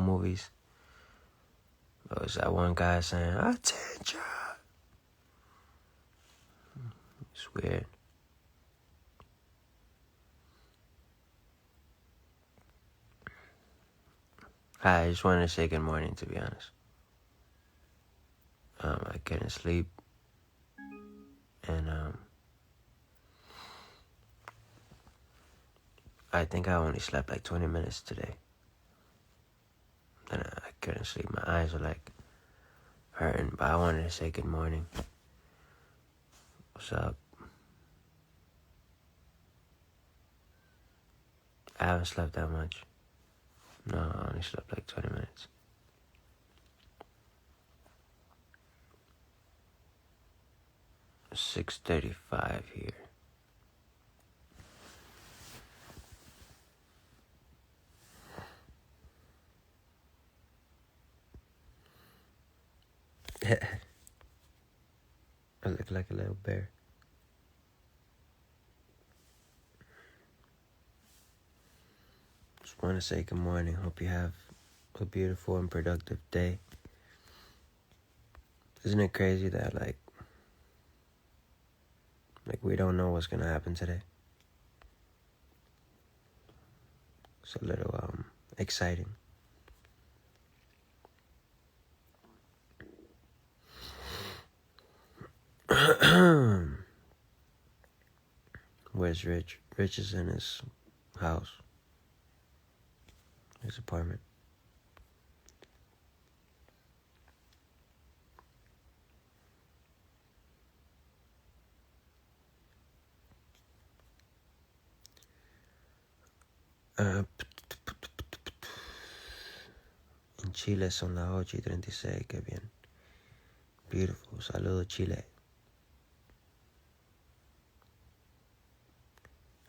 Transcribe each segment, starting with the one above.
movies. There was that one guy saying, "Attention!" It's weird. Hi, I just wanted to say good morning, to be honest. I couldn't sleep. And I think I only slept like 20 minutes today. And I couldn't sleep. My eyes were like hurting, but I wanted to say good morning. What's up? I haven't slept that much. No, I only slept like 20 minutes. It's 6:35 here. I look like a little bear. Just want to say good morning. Hope you have a beautiful and productive day. Isn't it crazy that like we don't know what's gonna happen today? It's a little exciting. Where's Rich? Rich is in his house, his apartment. En Chile son las 8:36, qué bien. Beautiful. Saludos, Chile.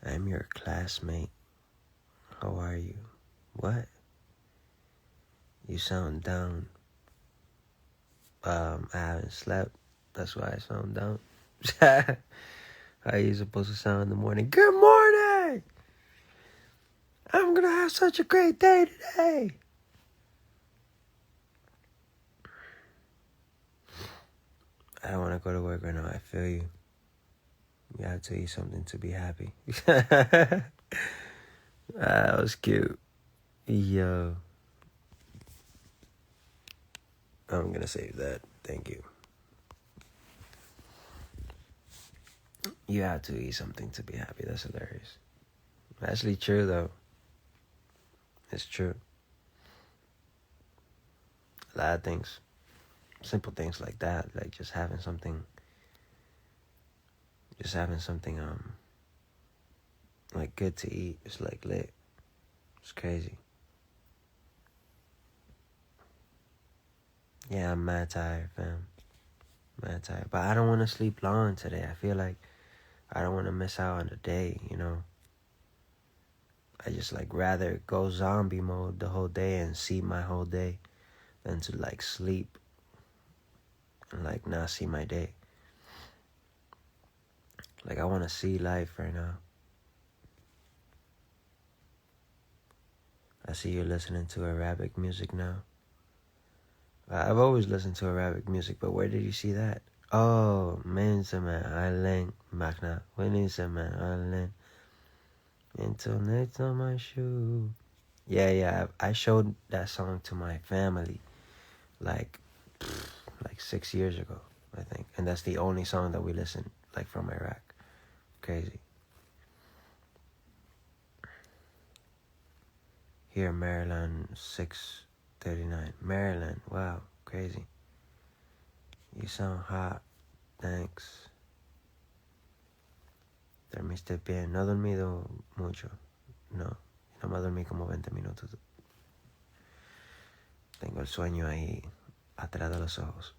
I'm your classmate. How are you? What? You sound down. I haven't slept. That's why I sound down. How are you supposed to sound in the morning? Good morning! I'm gonna have such a great day today. I don't want to go to work right now. I feel you. You have to eat something to be happy. That was cute. Yo. I'm gonna save that. Thank you. You have to eat something to be happy. That's hilarious. Actually true, though. It's true. A lot of things. Simple things like that. Like just having something like good to eat. It's like lit. It's crazy. Yeah, I'm mad tired, fam. Mad tired. But I don't want to sleep long today. I feel like I don't want to miss out on the day, you know. I just like rather go zombie mode the whole day and see my whole day than to like sleep and like not see my day. Like I want to see life right now. I see you listening to Arabic music now. I've always listened to Arabic music, but where did you see that? Oh, Menzema Alen Magna. When is a man Alen? Internet on my shoe. Yeah. I showed that song to my family like 6 years ago, I think. And that's the only song that we listened like from Iraq. Crazy. Here, Maryland, 6:39. Maryland, wow, crazy. You sound hot. Thanks. Dormiste bien. No he dormido mucho. No me dormí como 20 minutos. Tengo el sueño ahí atrás de los ojos.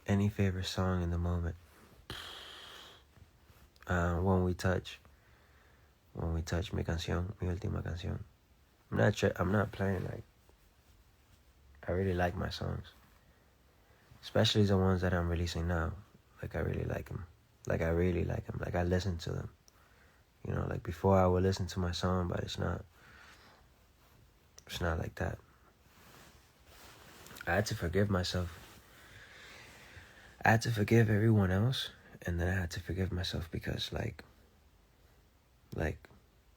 Any favorite song in the moment? When We Touch, mi canción, mi última canción. I'm not playing like. I really like my songs, especially the ones that I'm releasing now. Like I really like them. Like I listen to them. You know, like before I would listen to my song, but it's not like that. I had to forgive myself. I had to forgive everyone else, and then I had to forgive myself because like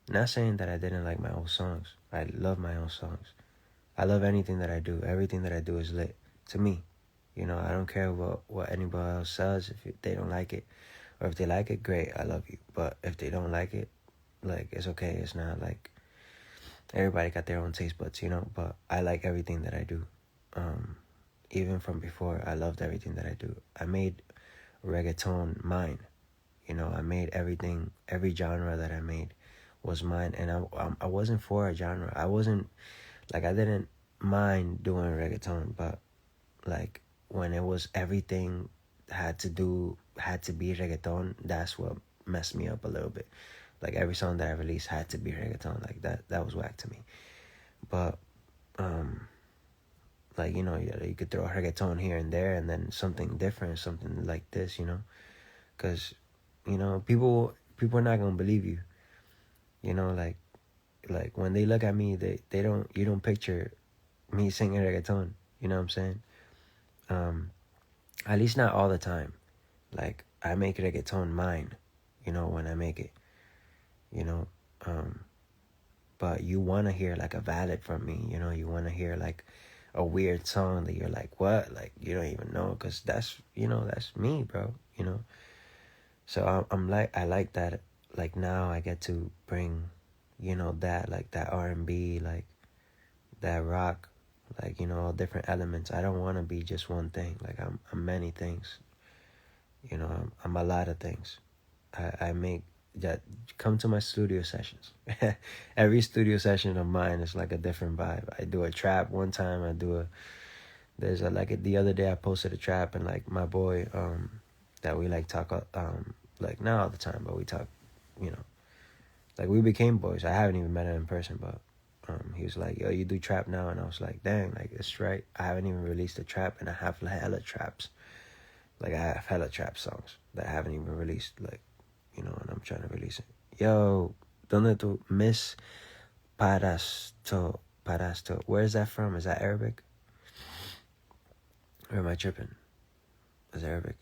not saying that I didn't like my old songs. I love my own songs. I love anything that I do. Everything that I do is lit to me. You know, I don't care about what anybody else says. If they don't like it, or if they like it, great, I love you. But if they don't like it, like, it's okay. It's not like everybody got their own taste buds, you know. But I like everything that I do. Even from before, I loved everything that I do. I made reggaeton mine. You know, I made everything, every genre that I made was mine. And I wasn't for a genre. I wasn't, like, I didn't mind doing reggaeton, but, like, when it was everything had to be reggaeton, that's what messed me up a little bit. Like, every song that I released had to be reggaeton. Like, that was whack to me. But, like, you know, you could throw a reggaeton here and there, and then something different, something like this, you know? Because, you know, people are not going to believe you. You know, like when they look at me, you don't picture me singing reggaeton. You know what I'm saying? At least not all the time. Like, I make reggaeton mine, you know, when I make it, you know. But you want to hear, like, a ballad from me, you know. You want to hear, like, a weird song that you're like, what? Like, you don't even know, because that's, you know, that's me, bro, you know. So I like that. Like, now I get to bring, you know, that, like, that R&B, like, that rock, like, you know, all different elements. I don't want to be just one thing. Like, I'm many things. You know, I'm a lot of things. I make that. Come to my studio sessions. Every studio session of mine is like a different vibe. I do a trap one time. The other day I posted a trap, and like my boy, that we like talk, like not all the time, but we talk, you know, like we became boys. I haven't even met him in person, but he was like, yo, you do trap now? And I was like, dang, like, it's right. I haven't even released a trap, and I have hella traps. Like, I have hella trap songs that I haven't even released, like, you know, and I'm trying to release it. Yo, ¿dónde tú? Miss Parasto. Where is that from? Is that Arabic? Or am I tripping? Is it Arabic?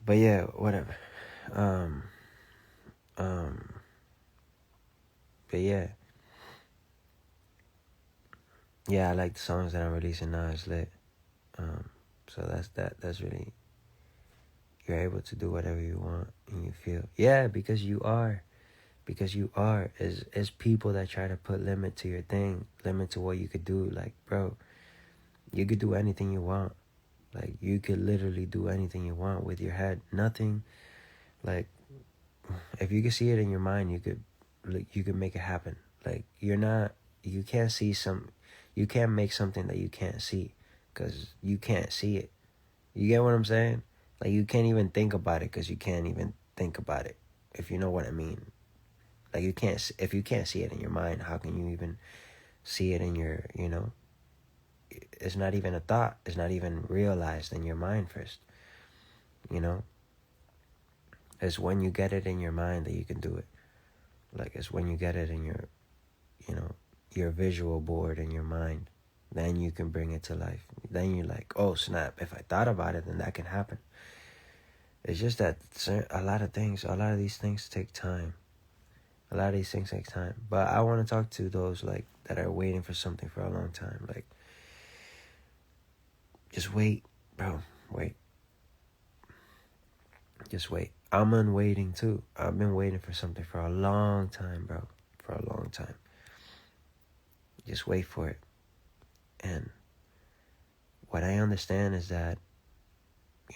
But yeah, whatever. But yeah. Yeah, I like the songs that I'm releasing now. It's lit. So that's really, you're able to do whatever you want and you feel. Yeah, because you are. Is people that try to put limit to your thing, limit to what you could do. Like, bro, you could do anything you want. Like, you could literally do anything you want with your head. Nothing, like, if you could see it in your mind, you could make it happen. Like, you can't make something that you can't see, because you can't see it. You get what I'm saying? Like, you can't even think about it because you can't even think about it, if you know what I mean. Like, if you can't see it in your mind, how can you even see it in your, you know? It's not even a thought. It's not even realized in your mind first, you know? It's when you get it in your mind that you can do it. Like, it's when you get it in your, you know, your visual board in your mind, then you can bring it to life. Then you're like, oh, snap, if I thought about it, then that can happen. It's just that a lot of these things take time. A lot of these things take time. But I want to talk to those, like, that are waiting for something for a long time. Like, just wait, bro. Wait. Just wait. I'm unwaiting, too. I've been waiting for something for a long time, bro. For a long time. Just wait for it. And what I understand is that,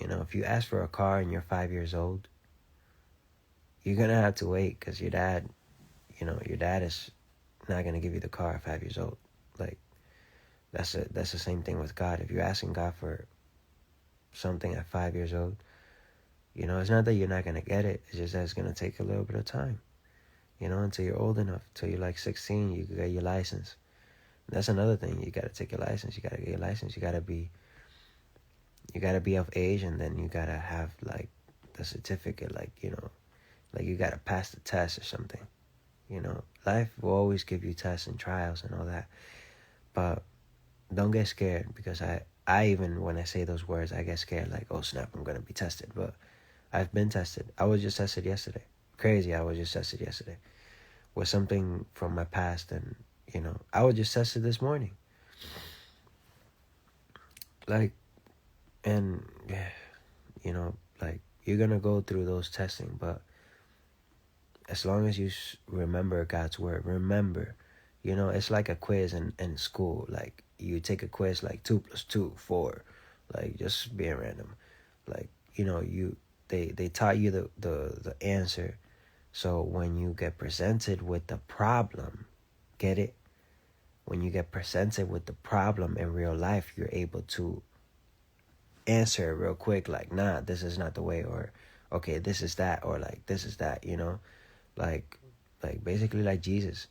you know, if you ask for a car and you're 5 years old, you're going to have to wait, because your dad is not going to give you the car at 5 years old. Like, that's the same thing with God. If you're asking God for something at 5 years old, you know, it's not that you're not going to get it. It's just that it's going to take a little bit of time, you know, until you're old enough. Until you're like 16, you can get your license. And that's another thing. You got to take your license. You got to get your license. You got to be of age, and then you got to have, like, the certificate, like, like you got to pass the test or something. Life will always give you tests and trials and all that. But don't get scared, because I even, when I say those words, I get scared, like, oh snap, I'm going to be tested. But I've been tested. I was just tested yesterday. Crazy, I was just tested yesterday with something from my past. And, I was just tested this morning. Like, and, yeah, like, you're going to go through those testing. But as long as you remember God's word, remember, it's like a quiz in school. Like, you take a quiz, like 2 + 2 = 4, like, just being random. Like, they taught you the answer. So when you get presented with the problem, get it? When you get presented with the problem in real life, you're able to answer it real quick. Like, nah, this is not the way, or okay, this is that, or like this is that. Like basically like Jesus.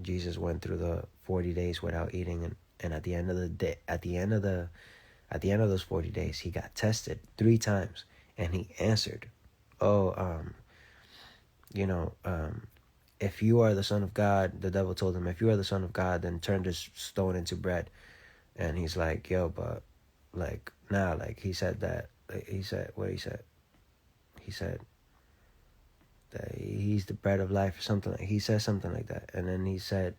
Jesus went through the 40 days without eating, and at the end of the day, at the end of those 40 days, he got tested 3 times, and he answered, oh, if you are the Son of God, the devil told him, if you are the Son of God, then turn this stone into bread. And he's like, yo, but like, nah, like, he said that, he said that he's the bread of life, or something. He said something like that. And then he said,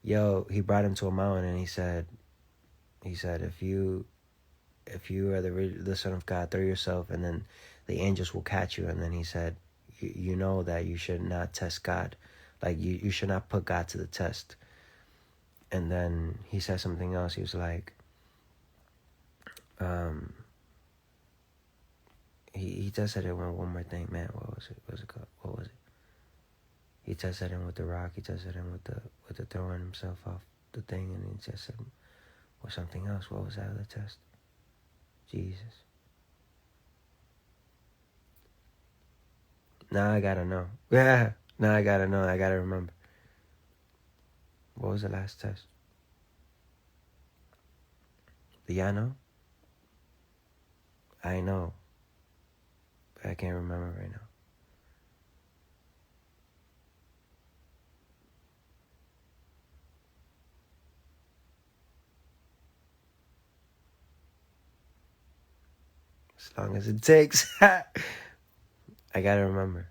yo, he brought him to a mountain, and he said, if you are the Son of God, throw yourself, and then the angels will catch you. And then he said, you know that you should not test God. Like, you should not put God to the test. And then he said something else. He was like, he tested it with one more thing, man. What was it? What was it? He tested him with the rock. He tested him with the throwing himself off the thing, and he tested him with something else. What was that other test? Jesus. Now I gotta know. Yeah. Now I gotta know. I gotta remember. What was the last test? Do y'all know? I know. But I can't remember right now. As long as it takes. I gotta remember.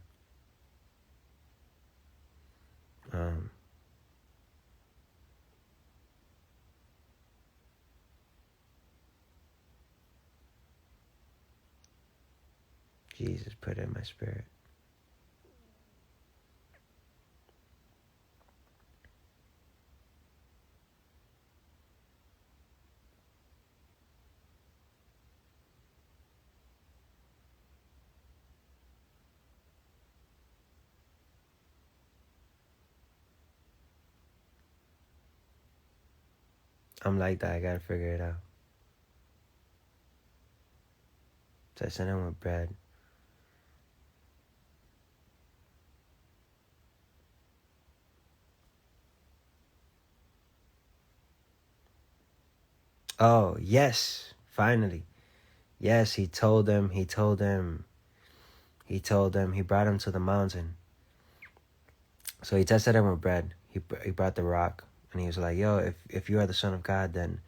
Jesus put it in my spirit. I'm like that. I gotta figure it out. Testing him with bread. Oh, yes. Finally. Yes, he brought him to the mountain. So he tested him with bread. He brought the rock, and he was like, yo, if you are the Son of God, then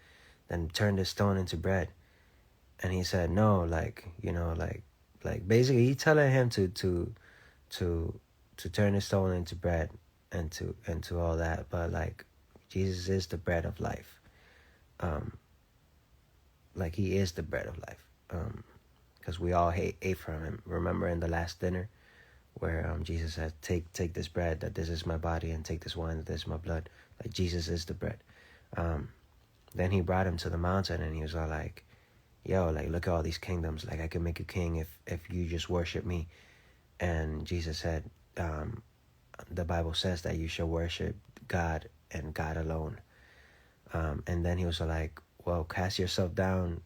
turn this stone into bread. And he said, no, like basically he telling him to turn the stone into bread, and to all that. But like, Jesus is the bread of life. Like, he is the bread of life. Because we all ate from him. Remember in the last dinner where Jesus said, take this bread, that this is my body, and take this wine, that this is my blood. Like, Jesus is the bread. Then he brought him to the mountain, and he was all like, yo, like, look at all these kingdoms. Like, I can make you king if you just worship me. And Jesus said, the Bible says that you should worship God and God alone. And then he was like, well, cast yourself down,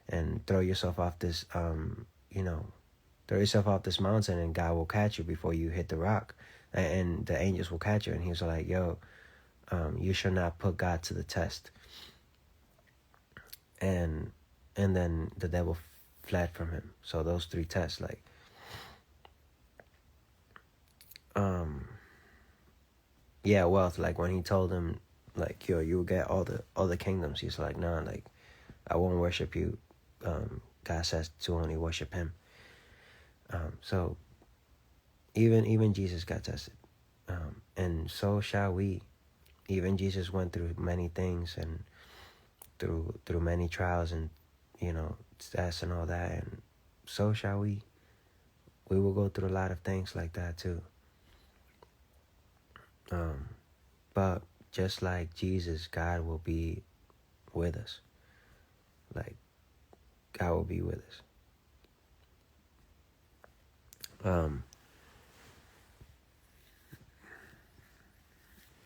and throw yourself off this, throw yourself off this mountain, and God will catch you before you hit the rock, and the angels will catch you. And he was like, yo, you should not put God to the test. And then the devil fled from him. So those 3 tests, like, yeah, wealth. Like when he told him, like, yo, you'll get all the kingdoms. He's like, nah, like, I won't worship you. God says to only worship him. So even Jesus got tested, and so shall we. Even Jesus went through many things and through many trials and tests and all that, and so shall we. We will go through a lot of things like that too. But just like Jesus, God will be with us. Like, God will be with us.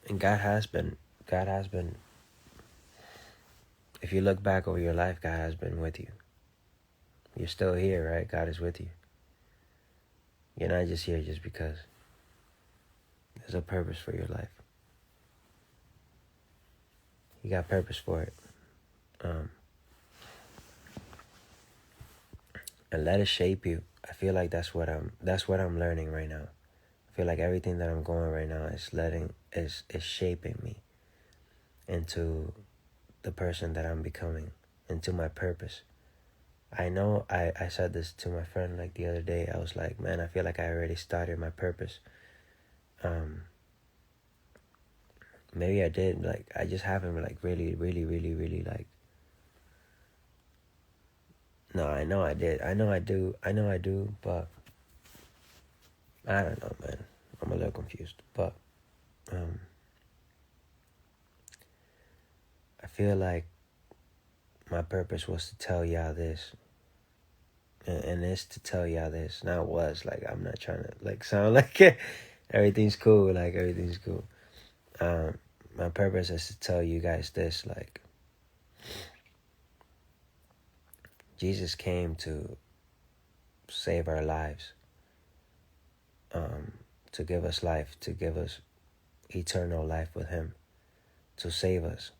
And God has been, if you look back over your life, God has been with you. You're still here, right? God is with you. You're not just here just because. There's a purpose for your life. You got purpose for it. And let it shape you. I feel like that's what I'm learning right now. I feel like everything that I'm going right now is shaping me into the person that I'm becoming, into my purpose. I know I said this to my friend like the other day. I was like, man, I feel like I already started my purpose. Maybe I did. Like, I just haven't like really like. No, I know I did. I know I do, but I don't know, man. I'm a little confused. But I feel like my purpose was to tell y'all this. And it's to tell y'all this. Not was, like, I'm not trying to like sound like everything's cool, like everything's cool. My purpose is to tell you guys this, like, Jesus came to save our lives, to give us life, to give us eternal life with him, to save us.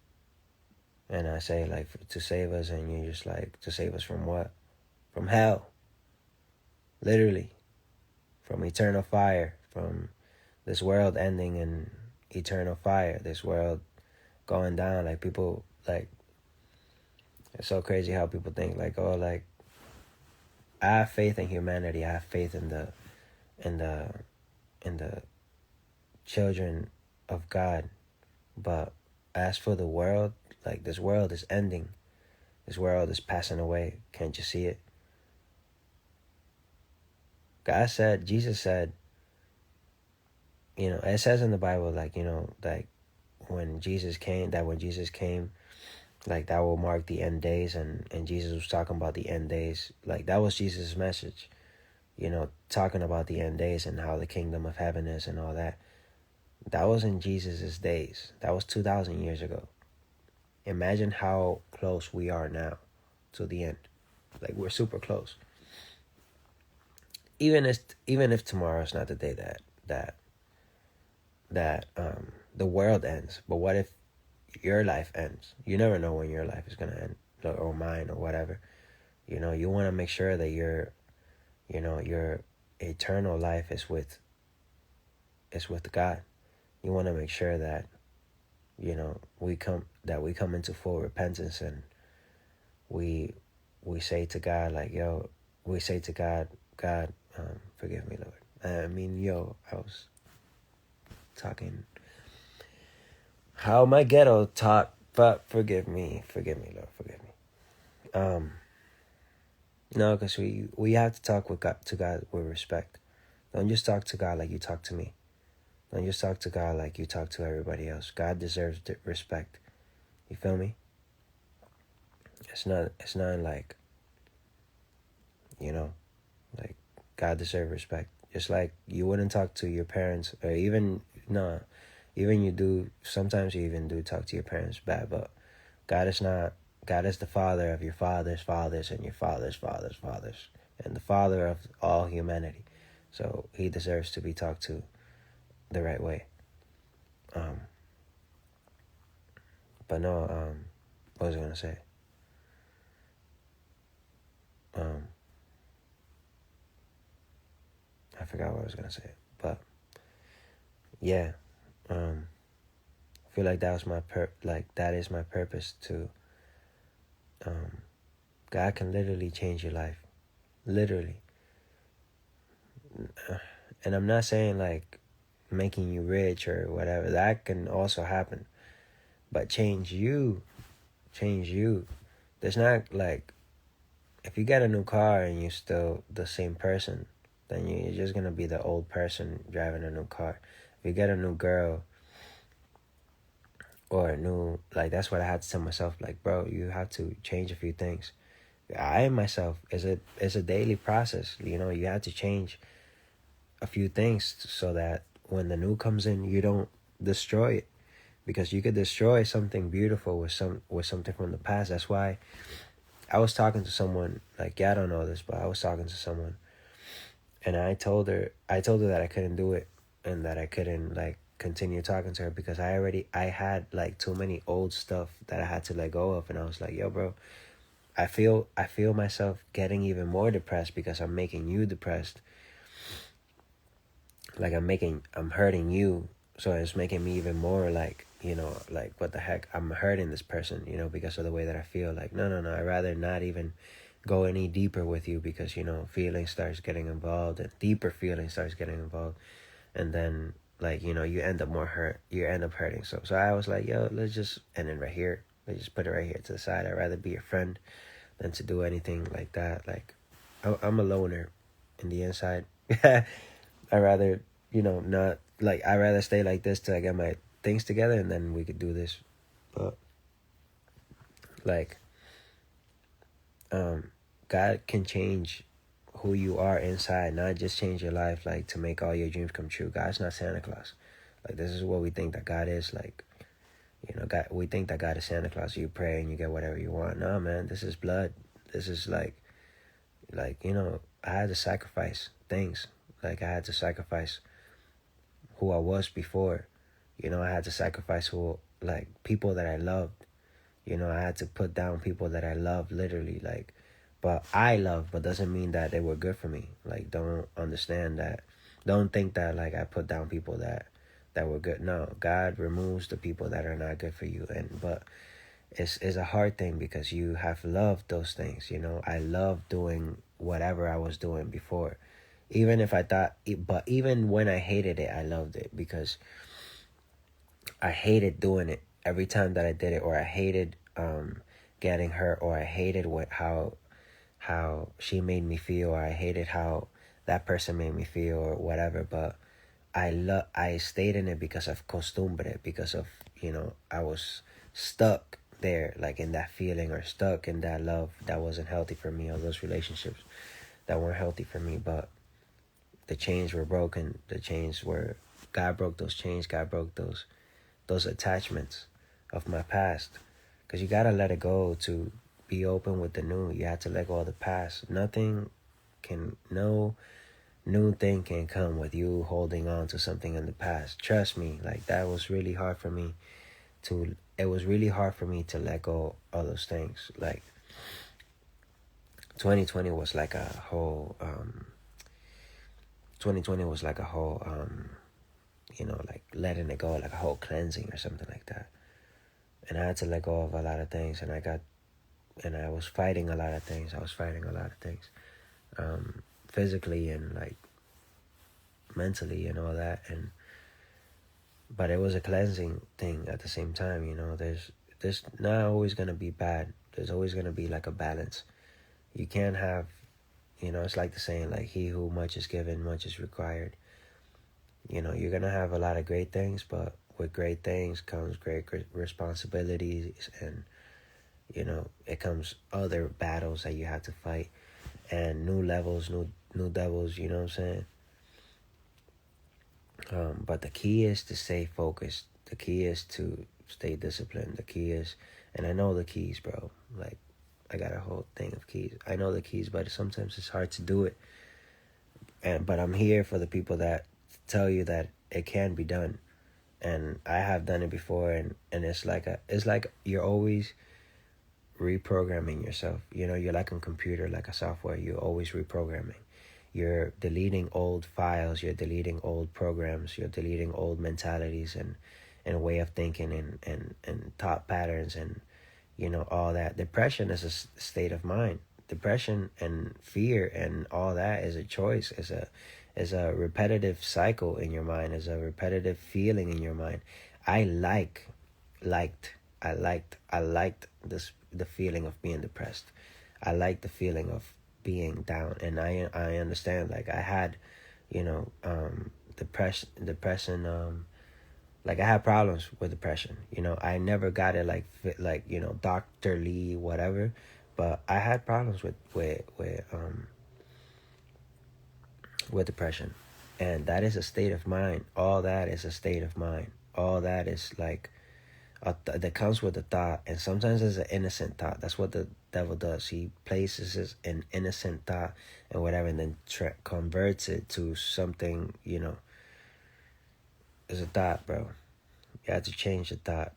And I say, like, to save us, and you're just like, to save us from what? From hell. Literally. From eternal fire. From this world ending in eternal fire. This world going down. Like, people, like, it's so crazy how people think, like, oh, like, I have faith in humanity. I have faith in the children of God. But as for the world, like, this world is ending. This world is passing away. Can't you see it? Jesus said, it says in the Bible, like, like when Jesus came, like, that will mark the end days. And Jesus was talking about the end days. Like, that was Jesus' message, talking about the end days and how the kingdom of heaven is and all that. That was in Jesus' days. That was 2,000 years ago. Imagine how close we are now to the end. Like, we're super close. Even if tomorrow is not the day that the world ends, but what if your life ends? You never know when your life is gonna end, or mine, or whatever. You want to make sure that your eternal life is with God. You want to make sure that we come into full repentance, and we say to God, like, we say to God, forgive me, Lord. I mean, I was talking how my ghetto taught, but forgive me, Lord, forgive me. No, because we have to talk to God with respect. Don't just talk to God like you talk to me. Don't just talk to God like you talk to everybody else. God deserves respect. You feel me? It's not like, like, God deserves respect. Just like you wouldn't talk to your parents, or even you do. Sometimes you even do talk to your parents bad, but God is the father of your father's fathers and your father's father's fathers, and the father of all humanity. So he deserves to be talked to the right way. But no, what was I gonna say? I forgot what I was gonna say, but yeah, I feel like that was that is my purpose to. God can literally change your life, literally, and I'm not saying like making you rich or whatever. That can also happen, but change you. There's not like if you get a new car and you're still the same person, then you're just gonna be the old person driving a new car. If you get a new girl or a new that's what I had to tell myself. Like, bro, you have to change a few things. I myself is a daily process. You know, you have to change a few things so that when the new comes in, you don't destroy it, because you could destroy something beautiful with something from the past. That's why I was talking to someone, like, yeah, I don't know this, but I was talking to someone, and I told her that I couldn't do it, and that I couldn't like continue talking to her because I had like too many old stuff that I had to let go of. And I was like, yo, bro, I feel myself getting even more depressed because I'm making you depressed. Like I'm hurting you, so it's making me even more like, you know, like, what the heck, I'm hurting this person, you know, because of the way that I feel. Like, no, I'd rather not even go any deeper with you, because, you know, feelings starts getting involved, and deeper feelings starts getting involved, and then, like, you know, you end up hurting. So I was like, yo, let's just end it right here. Let's just put it right here to the side. I'd rather be your friend than to do anything like that. Like, I'm a loner in the inside. I'd rather, you know, not, like, I'd rather stay like this till I get my things together, and then we could do this. But, like, God can change who you are inside, not just change your life, like, to make all your dreams come true. God's not Santa Claus. Like, this is what we think that God is. Like, you know, we think that God is Santa Claus. You pray and you get whatever you want. No, man, this is blood. This is like, you know, I had to sacrifice things. Like, I had to sacrifice who I was before. You know, I had to sacrifice people that I loved. You know, I had to put down people that I loved, literally, like, but I love, but doesn't mean that they were good for me. Like, don't understand that. Don't think that, like, I put down people that were good. No, God removes the people that are not good for you. But it's a hard thing because you have loved those things, you know. I love doing whatever I was doing before. Even if I thought, but even when I hated it, I loved it, because I hated doing it every time that I did it, or I hated getting hurt, or I hated how she made me feel, or I hated how that person made me feel, or whatever. But I stayed in it because of costumbre, because of, you know, I was stuck there, like, in that feeling, or stuck in that love that wasn't healthy for me, or those relationships that weren't healthy for me. But the chains were broken. God broke those chains. God broke those attachments of my past, because you gotta let it go to be open with the new. You have to let go of the past. No new thing can come with you holding on to something in the past. Trust me, like, that was really hard for me it was really hard for me to let go of those things. Like, 2020 was like a whole 2020 was like a whole you know, like, letting it go, like a whole cleansing or something like that. And I had to let go of a lot of things, and I was fighting a lot of things. Physically and, like, mentally and all that. But it was a cleansing thing at the same time, you know. There's not always gonna be bad. There's always gonna be, like, a balance. You can't have, you know, it's like the saying, like, he who much is given, much is required. You know, you're gonna have a lot of great things, but with great things comes great responsibilities, and, you know, it comes other battles that you have to fight, and new levels, new devils, you know what I'm saying? But the key is to stay focused. The key is to stay disciplined. The key is, and I know the keys, bro. Like, I got a whole thing of keys. I know the keys, but sometimes it's hard to do it. But I'm here for the people that tell you that it can be done. And I have done it before, and it's like you're always reprogramming yourself. You know, you're like a computer, like a software. You're always reprogramming. You're deleting old files, you're deleting old programs, you're deleting old mentalities and way of thinking and thought patterns and, all that. Depression is a state of mind. Depression and fear and all that is a choice, is a repetitive cycle in your mind, is a repetitive feeling in your mind. I liked I liked the feeling of being depressed. I liked the feeling of being down, and I understand, like, I had, depression, like, I had problems with depression. I never got it like doctorly whatever, but I had problems with depression, and that is a state of mind. All that is a state of mind. All that is like that comes with a thought, and sometimes it's an innocent thought. That's what the devil does. He places an innocent thought and whatever, and then converts it to something. It's a thought, bro. You have to change the thought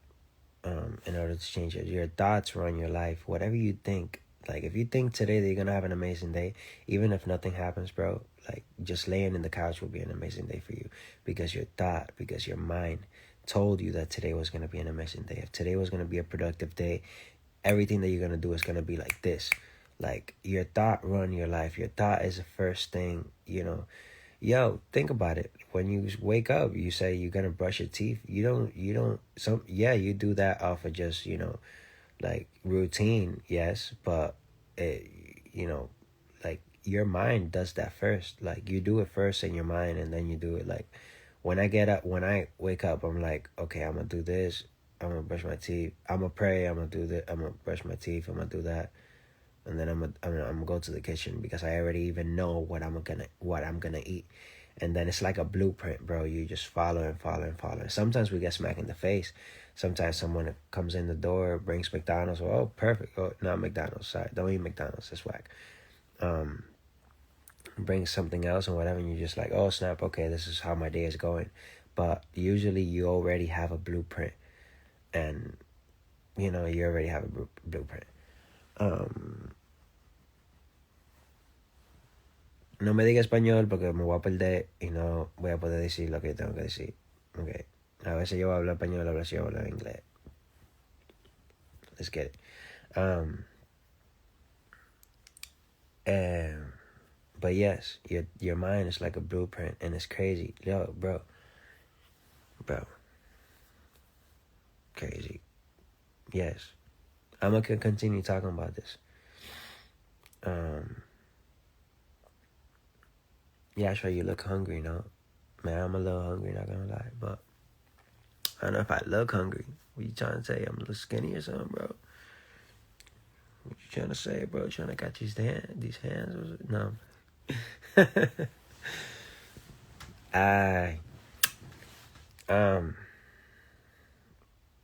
in order to change it. Your thoughts run your life. Whatever you think, like, if you think today that you're gonna have an amazing day, even if nothing happens, bro, like, just laying in the couch will be an amazing day for you, because your mind told you that today was gonna be an amazing day. If today was gonna be a productive day, everything that you're gonna do is gonna be like this. Like, your thought run your life. Your thought is the first thing. Yo, think about it. When you wake up, you say you're gonna brush your teeth. You don't. You do that off of just like routine, yes, but it, like, your mind does that first. Like, you do it first in your mind, and then you do it. Like, when I wake up, I'm like, okay, I'm gonna do this. I'm gonna brush my teeth. I'm gonna pray. I'm gonna do this. I'm gonna brush my teeth. I'm gonna do that, and then I'm gonna go to the kitchen, because I already even know what I'm gonna eat. And then it's like a blueprint, bro. You just follow and follow and follow. Sometimes we get smacked in the face. Sometimes someone comes in the door, brings McDonald's. Oh, perfect. Oh, not McDonald's. Sorry, don't eat McDonald's. It's whack. Brings something else and whatever, and you're just like, oh snap, okay, this is how my day is going. But usually you already have a blueprint, and you already have a blueprint. No me diga español porque me voy a perder y no voy a poder decir lo que tengo que decir. Okay. A veces yo hablo español, a veces yo hablo inglés. Let's get it. But yes, your mind is like a blueprint, and it's crazy. Yo, bro. Crazy. Yes. I'm going to continue talking about this. Yashua, you look hungry, no? Man, I'm a little hungry, not gonna lie, but I don't know if I look hungry. What you trying to say? I'm a little skinny or something, bro? What you trying to say, bro? Trying to catch these hands? No.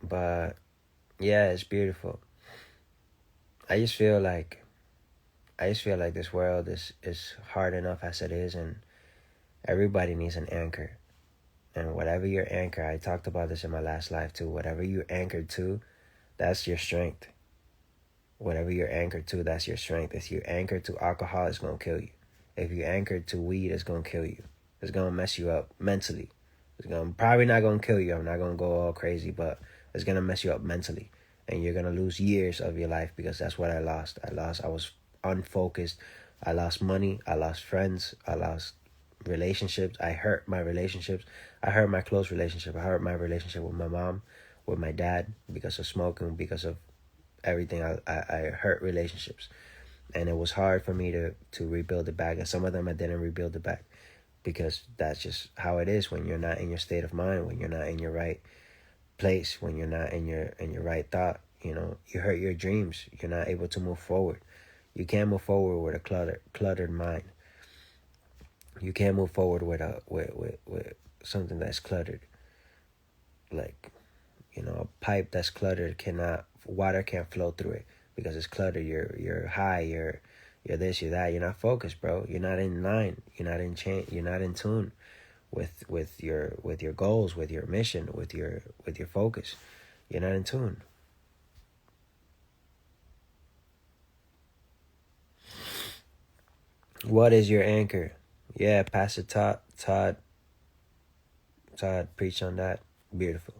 But yeah, it's beautiful. I just feel like this world is hard enough as it is, and everybody needs an anchor. And whatever your anchor, I talked about this in my last life too, whatever you're anchored to, that's your strength. Whatever you're anchored to, that's your strength. If you're anchored to alcohol, it's going to kill you. If you're anchored to weed, it's going to kill you. It's going to mess you up mentally. Probably not going to kill you. I'm not going to go all crazy, but it's going to mess you up mentally. And you're going to lose years of your life, because that's what I lost. I was unfocused. I lost money. I lost friends. I lost relationships. I hurt my relationships. I hurt my close relationship. I hurt my relationship with my mom, with my dad, because of smoking, because of everything. I hurt relationships, and it was hard for me to rebuild it back. And some of them I didn't rebuild it back, because that's just how it is when you're not in your state of mind, when you're not in your right place, when you're not in your right thought. You hurt your dreams. You're not able to move forward. You can't move forward with a cluttered mind. You can't move forward with something that's cluttered. Like, a pipe that's cluttered water can't flow through it, because it's cluttered. You're high, you're this, you're that. You're not focused, bro. You're not in line. You're not in you're not in tune with your goals, with your mission, with your focus. You're not in tune. What is your anchor? Yeah, Pastor Todd preached on that. Beautiful.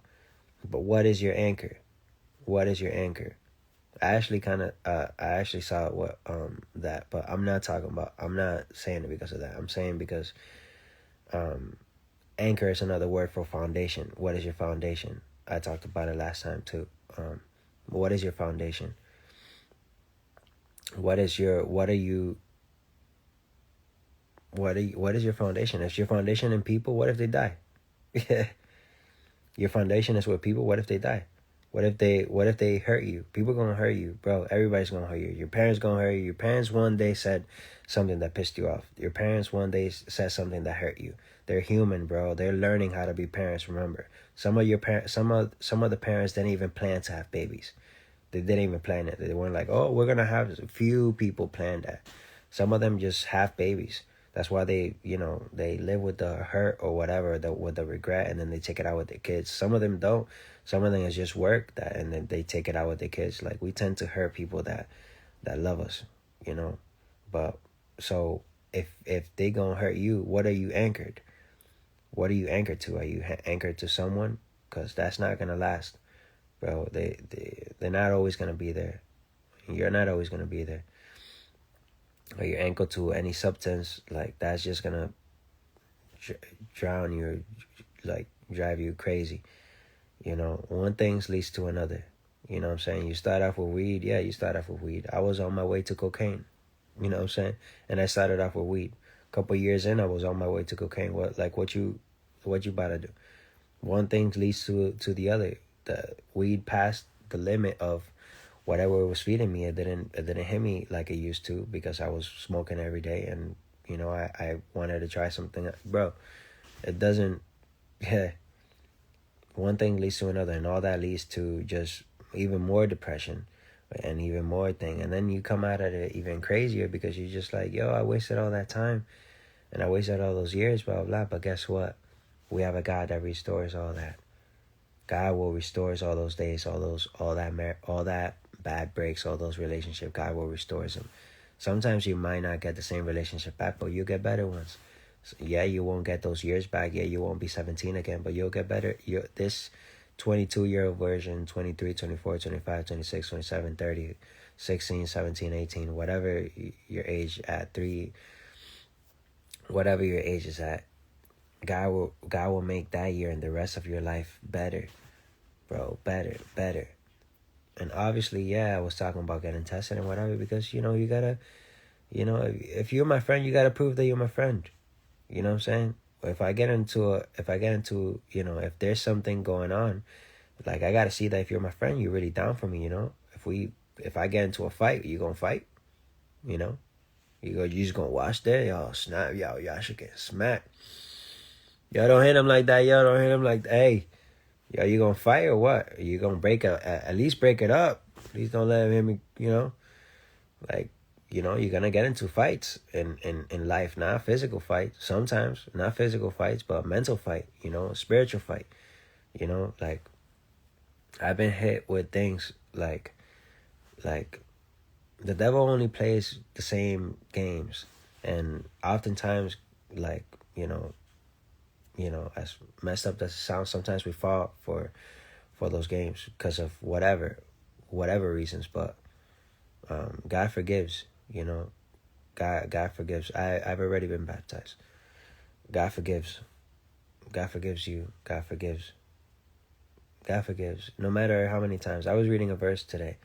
But what is your anchor? What is your anchor? I actually saw what that, but I'm not saying it because of that. I'm saying because um anchor is another word for foundation. What is your foundation? I talked about it last time too. What is your foundation? What is your foundation? Is your foundation in people? What if they die? Your foundation is with people. What if they die? What if they hurt you? People gonna hurt you, bro. Everybody's gonna hurt you. Your parents gonna hurt you. Your parents one day said something that pissed you off. Your parents one day said something that hurt you. They're human, bro. They're learning how to be parents. Remember, some of your parents, some of the parents didn't even plan to have babies. They didn't even plan it. They weren't like, oh, we're gonna have a few people plan that. Some of them just have babies. That's why they live with the hurt or whatever, with the regret, and then they take it out with their kids. Some of them don't. Some of them is just work that, and then they take it out with their kids. Like, we tend to hurt people that love us, you know. But so if they gonna hurt you, what are you anchored? What are you anchored to? Are you anchored to someone? Because that's not gonna last, bro. They're not always gonna be there. You're not always gonna be there. Or you're anchored to any substance, like, that's just gonna drown you, like, drive you crazy. You know, one thing leads to another. You know what I'm saying? You start off with weed. Yeah, you start off with weed. I was on my way to cocaine. You know what I'm saying? And I started off with weed. A couple years in, I was on my way to cocaine. What you about to do? One thing leads to the other. The weed passed the limit of whatever it was feeding me. It didn't hit me like it used to, because I was smoking every day, and I wanted to try something. Bro, it doesn't. Yeah, one thing leads to another, and all that leads to just even more depression and even more thing. And then you come out at it even crazier, because you're just like, yo, I wasted all that time and I wasted all those years, blah, blah, blah. But guess what? We have a God that restores all that. God will restores all those days, all that bad breaks, all those relationships. God will restores them. Sometimes you might not get the same relationship back, but you'll get better ones. So, yeah, you won't get those years back. Yeah, you won't be 17 again, but you'll get better. This 22-year-old version, 23, 24, 25, 26, 27, 30, 16, 17, 18, whatever your age at, whatever your age is at, God will make that year and the rest of your life better, bro, better. And obviously, yeah, I was talking about getting tested and whatever, because you gotta, if you're my friend, you gotta prove that you're my friend. You know what I'm saying? If I get into, if there's something going on, like, I gotta see that if you're my friend, you're really down for me. If I get into a fight, you gonna fight. You just gonna watch that. Y'all snap, y'all should get smacked. Y'all don't hit him like that. Y'all don't hit him like, hey, yo, you gonna fight or what? You gonna at least break it up. Please don't let him hit me. Like, you're gonna get into fights in life, not physical fights. Sometimes, not physical fights, but mental fight, spiritual fight. Like, I've been hit with things like the devil only plays the same games. And oftentimes, like, as messed up as it sounds, sometimes we fall for those games because of whatever reasons. But God forgives. God forgives. I've already been baptized. God forgives. God forgives you. God forgives. God forgives. No matter how many times. I was reading a verse today,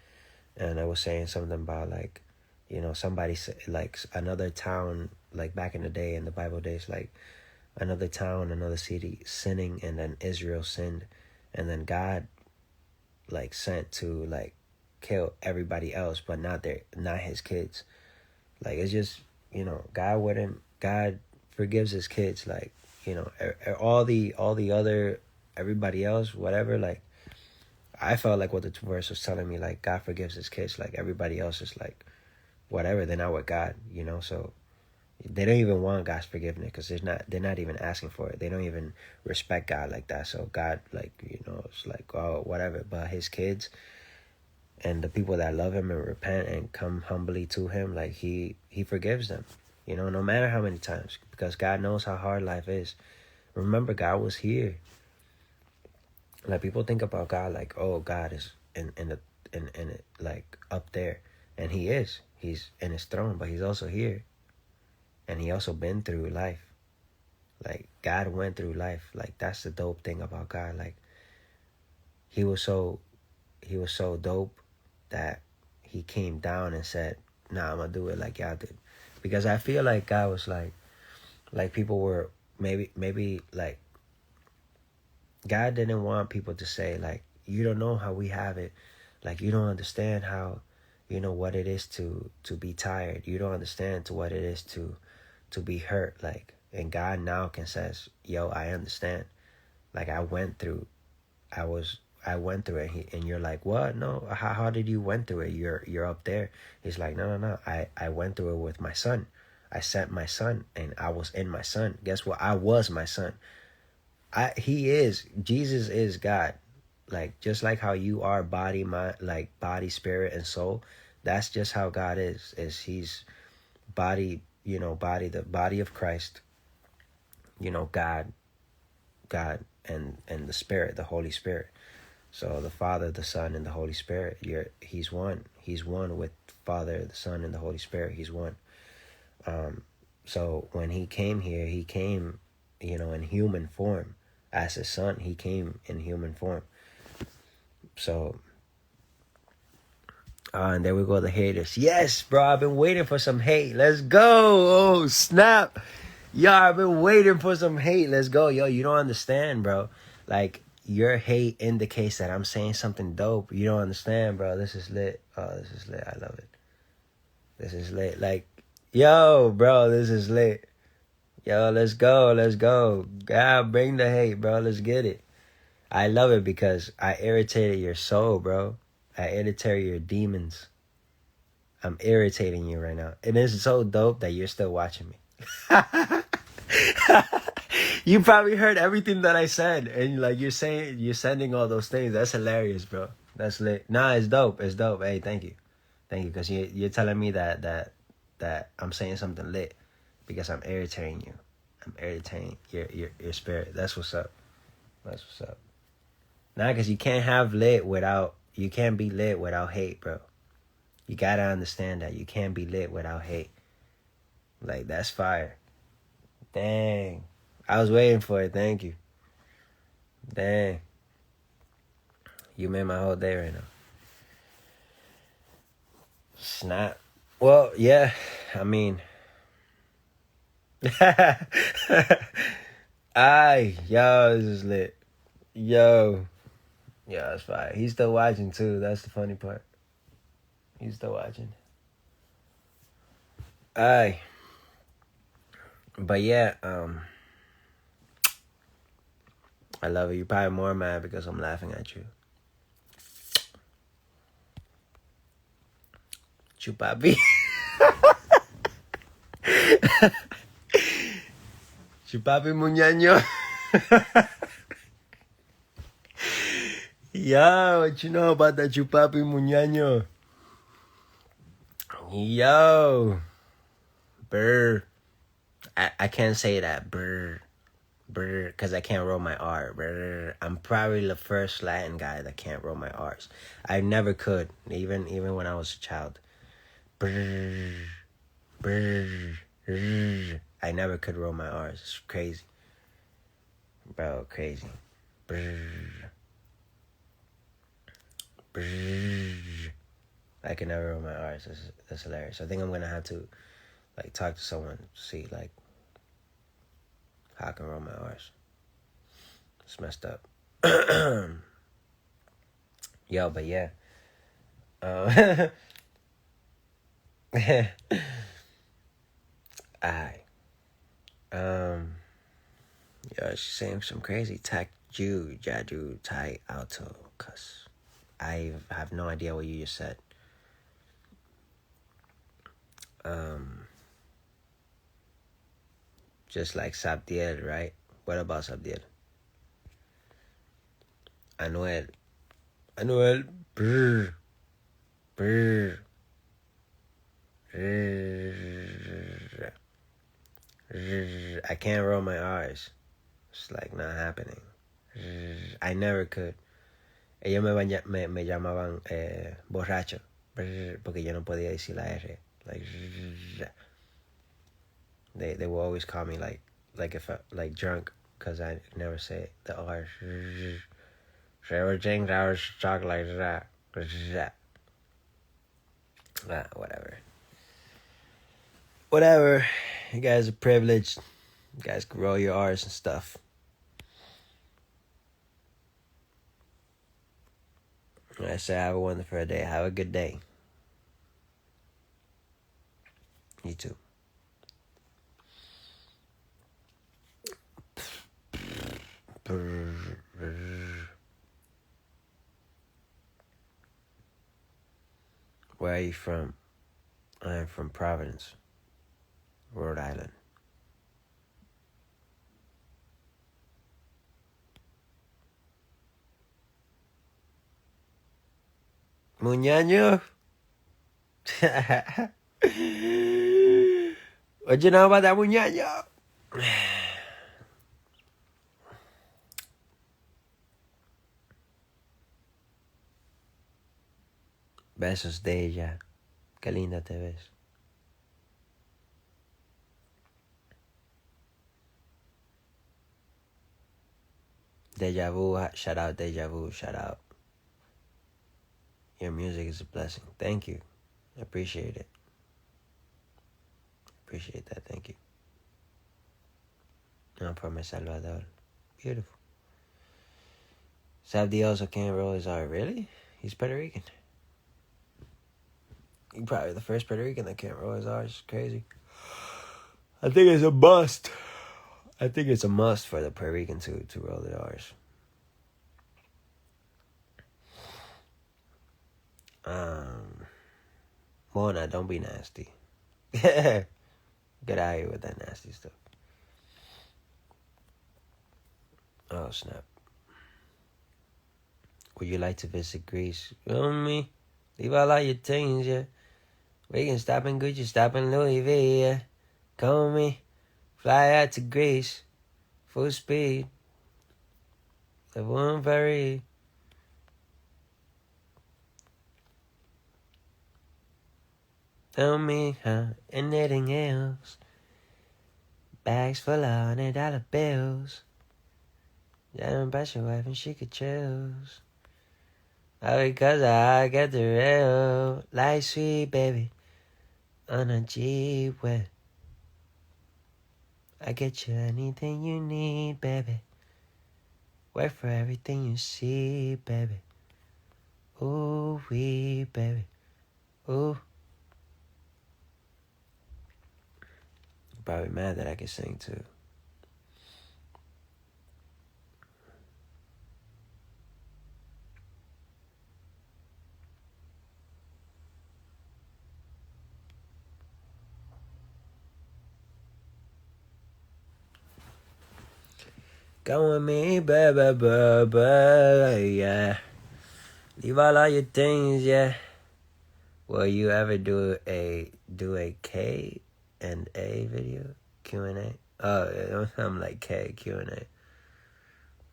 and I was saying something about, like, somebody said, like, another town, like, back in the day, in the Bible days, like, another town, another city sinning, and then Israel sinned, and then God, like, sent to, like, kill everybody else, but not his kids. Like, it's just, God forgives his kids, like, all the other, everybody else, whatever. Like, I felt like what the verse was telling me, like, God forgives his kids, like, everybody else is like, whatever, they're not with God, so they don't even want God's forgiveness, because they're not even asking for it. They don't even respect God like that. So God, like, it's like, oh, whatever. But his kids and the people that love him and repent and come humbly to him, like, he forgives them. You know, no matter how many times, because God knows how hard life is. Remember, God was here. Like, people think about God like, oh, God is in it, like up there, and He is. He's in His throne, but He's also here, and He also been through life. Like, God went through life. Like, that's the dope thing about God. Like, He was so dope that He came down and said, "Nah, I'm gonna do it like y'all did," because I feel like God was like people were maybe like God didn't want people to say like, you don't know how we have it, like you don't understand how, you know, what it is to be tired. You don't understand to what it is to be hurt. Like, and God now can says, yo, I understand. Like, I went through it. And you're like, what? No, how did you went through it? You're up there. He's like, no. I went through it with my son. I sent my son, and I was in my son. Guess what? I was my son. Jesus is God. Like, just like how you are body, mind, like body, spirit, and soul. That's just how God is. He's body, you know, the body of Christ. You know, God, and the Spirit, the Holy Spirit. So the Father, the Son, and the Holy Spirit. He's one. He's one with Father, the Son, and the Holy Spirit. He's one. So when He came here, He came, you know, in human form. As His Son, He came in human form. So, and there we go, the haters. Yes, bro, I've been waiting for some hate. Let's go. Oh, snap. Yo, I've been waiting for some hate. Let's go. Yo, you don't understand, bro. Like, your hate indicates that I'm saying something dope. You don't understand, bro. This is lit. Oh, this is lit. I love it. This is lit. Like, yo, bro, this is lit. Yo, let's go. Let's go. God, bring the hate, bro. Let's get it. I love it because I irritated your soul, bro. I irritated your demons. I'm irritating you right now. And it's so dope that you're still watching me. You probably heard everything that I said, and like you're sending all those things. That's hilarious, bro. That's lit. Nah, it's dope. It's dope. Hey, thank you, because you're telling me that I'm saying something lit because I'm irritating you. I'm irritating your spirit. That's what's up. That's what's up. Nah, because you can't be lit without hate, bro. You gotta understand that you can't be lit without hate. Like, that's fire. Dang. I was waiting for it. Thank you. Dang. You made my whole day right now. Snap. Well, yeah. I mean. Yo, this is lit. Yo. Yeah, that's fire. He's still watching too. That's the funny part. He's still watching. But yeah, I love it. You're probably more mad because I'm laughing at you. Chupapi. Chupapi Muñaño. Yo, what you know about that Chupapi Muñaño? Yo. Brr. I can't say that. Brr. Brr. Because I can't roll my R. Brr. I'm probably the first Latin guy that can't roll my R's. I never could. Even when I was a child. Brr. Brr. Brr. I never could roll my R's. It's crazy. Bro, crazy. Brr. Brr. I can never roll my R's. That's hilarious. I think I'm gonna have to like talk to someone to see like how I can roll my R's. It's messed up. Yo, but yeah. Yo, she's saying some crazy tak ju jaju tai auto cuss. I have no idea what you just said. Just like Sabdiel, right? What about Sabdiel? Anuel, brr, brr, brr. I can't roll my R's. It's like not happening. I never could. Ellos me llamaban borracho porque yo no podía decir la R. Like they will always call me like if I like drunk because I never say the R. Everything that was talk like that. Whatever. You guys are privileged. You guys can roll your R's and stuff. I say have a wonderful day. Have a good day. You too. Where are you from? I am from Providence, Rhode Island. Muñaño? What you know about that muñaño? Besos de ella. Qué linda te ves. Deja vu, shout out Deja Vu, shout out. Your music is a blessing. Thank you. I appreciate it. Appreciate that. Thank you. I'm from El Salvador. Beautiful. Sabdi also can't roll his R. Really? He's Puerto Rican. He's probably the first Puerto Rican that can't roll his R. It's crazy. I think it's a must. I think it's a must for the Puerto Rican to roll the R's. Mona, don't be nasty. Get out of here with that nasty stuff. Oh, snap. Would you like to visit Greece? You know me? Leave all your things, yeah. We can stop in Gucci, stop in Louis V, yeah. Come with me. Fly out to Greece. Full speed. The one very. Tell me, huh? Anything else? Bags full of $100 bills. Down past your wife and she could choose. All because I get the real. Like sweet baby. On a Jeep with. I get you anything you need, baby. Wait for everything you see, baby. Ooh, wee, baby. Ooh. You're probably mad that I can sing too. Come with me, baby, baby, yeah. Leave all your things, yeah. Will you ever do a K and A video? Q&A? Oh, I'm like K, Q&A.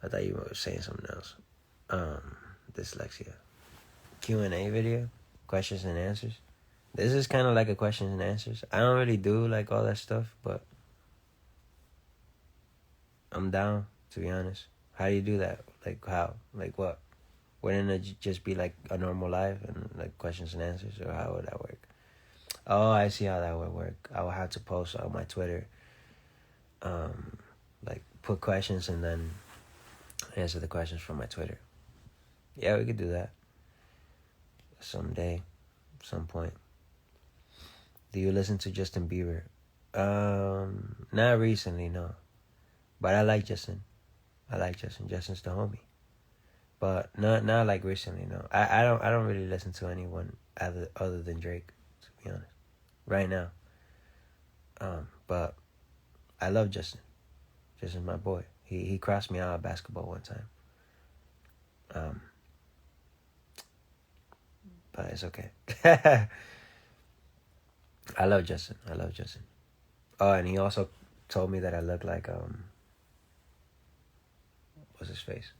I thought you were saying something else. Dyslexia. Q&A video? Questions and answers? This is kind of like a questions and answers. I don't really do like all that stuff, but I'm down, to be honest. How do you do that? Like how? Like what? Wouldn't it just be like a normal live and like questions and answers, or how would that work? Oh, I see how that would work. I would have to post on my Twitter, like put questions and then answer the questions from my Twitter. Yeah, we could do that someday, some point. Do you listen to Justin Bieber? Not recently, no. But I like Justin. Justin's the homie. But not like recently, no. I don't really listen to anyone other than Drake, to be honest. Right now. But I love Justin. Justin's my boy. He crossed me out at basketball one time. But it's okay. I love Justin. Oh, and he also told me that I look like what's his face?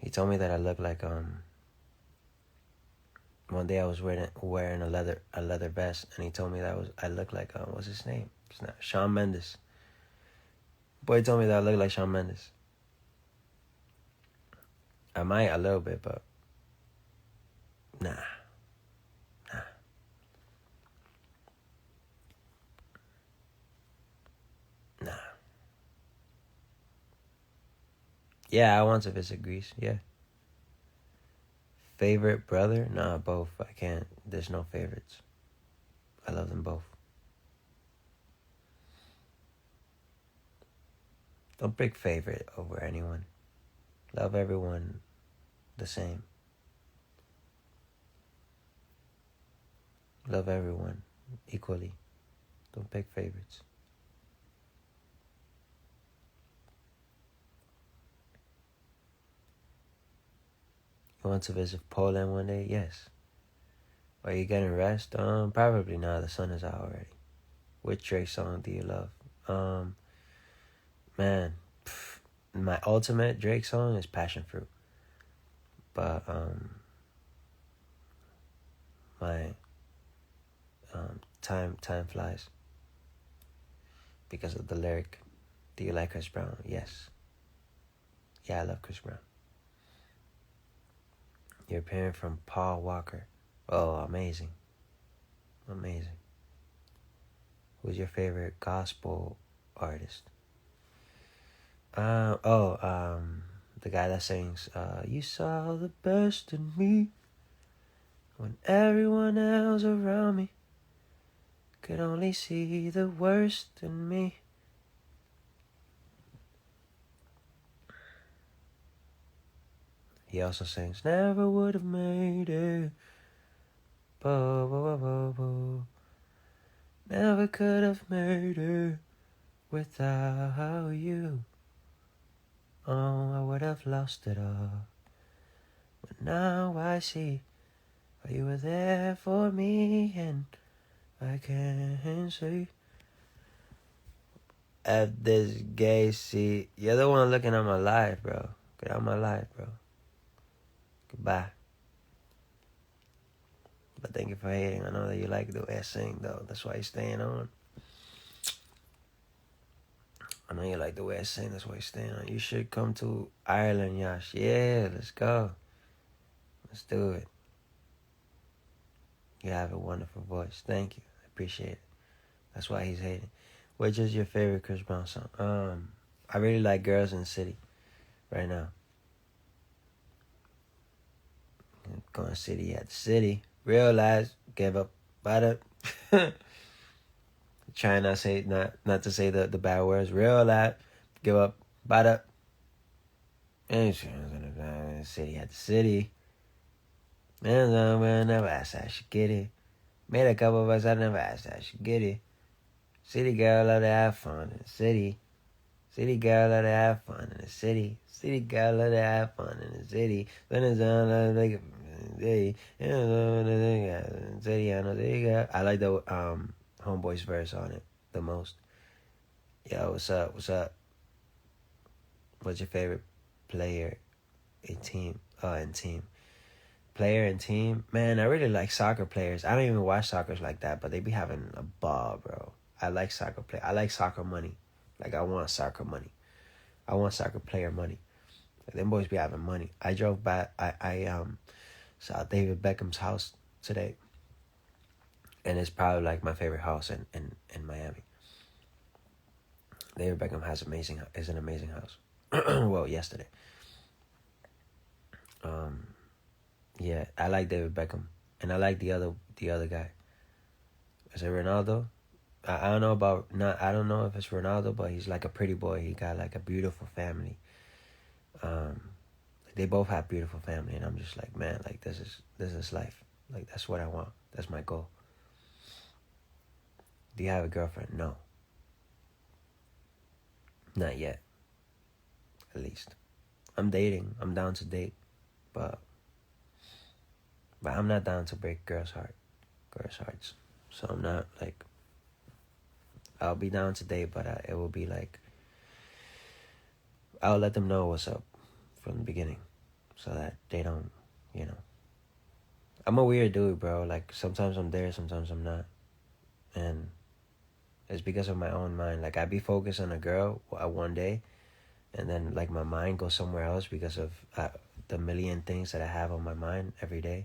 He told me that I look like one day I was wearing a leather vest, and he told me that I look like what's his name? It's not Shawn Mendes. Boy told me that I look like Shawn Mendes. I might a little bit, but nah. Yeah, I want to visit Greece. Yeah. Favorite brother? Nah, both. I can't. There's no favorites. I love them both. Don't pick favorite over anyone. Love everyone the same. Love everyone equally. Don't pick favorites. You want to visit Poland one day? Yes. Are you getting rest? Probably not. The sun is out already. Which Drake song do you love? Man, my ultimate Drake song is Passion Fruit. But my time flies because of the lyric. Do you like Chris Brown? Yes. Yeah, I love Chris Brown. You're appearing from Paul Walker. Oh, amazing. Amazing. Who's your favorite gospel artist? The guy that sings, you saw the best in me when everyone else around me could only see the worst in me. He also sings, never would have made it. Bo, bo, bo, bo, bo. Never could have made it without you. Oh, I would have lost it all. But now I see how you were there for me, and I can't see. F this gay shit. You're the one looking at my life, bro. Get out of my life, bro. Goodbye. But thank you for hating. I know that you like the way I sing, though. That's why you're staying on. I know you like the way I sing. That's why you're staying on. You should come to Ireland, Yash. Yeah, let's go. Let's do it. You have a wonderful voice. Thank you. I appreciate it. That's why he's hating. Which is your favorite Chris Brown song? I really like Girls in the City right now. Going city at the city. Realize, give up, but try not to say the bad words. Realize, give up, but up. City at the city. And I never asked I should get it. Made a couple of us, I never asked I should get it. City girl love to have fun in the city. City girl love to have fun in the city. City girl love to have fun in the city. When it's on, I like it. I like the Homeboy's verse on it the most. Yo, what's up? What's up? What's your favorite player in team? In team. Player and team? Man, I really like soccer players. I don't even watch soccer like that, but they be having a ball, bro. I like soccer play. I like soccer money. Like, I want soccer money. I want soccer player money. Like, them boys be having money. I drove by. I saw David Beckham's house today, and it's probably like my favorite house in Miami. David Beckham is an amazing house. Well, yesterday. Yeah, I like David Beckham, and I like the other guy. Is it Ronaldo? I don't know about I don't know if it's Ronaldo, but he's like a pretty boy. He got like a beautiful family. They both have beautiful family, and I'm just like, man, like this is life. Like, that's what I want. That's my goal. Do you have a girlfriend? No. Not yet. At least. I'm dating. I'm down to date. But I'm not down to break girls' hearts. So I'm not like I'll be down today, but it will be like, I'll let them know what's up from the beginning so that they don't, you know. I'm a weird dude, bro. Like, sometimes I'm there, sometimes I'm not. And it's because of my own mind. Like, I be focused on a girl one day, and then, like, my mind goes somewhere else because of the million things that I have on my mind every day,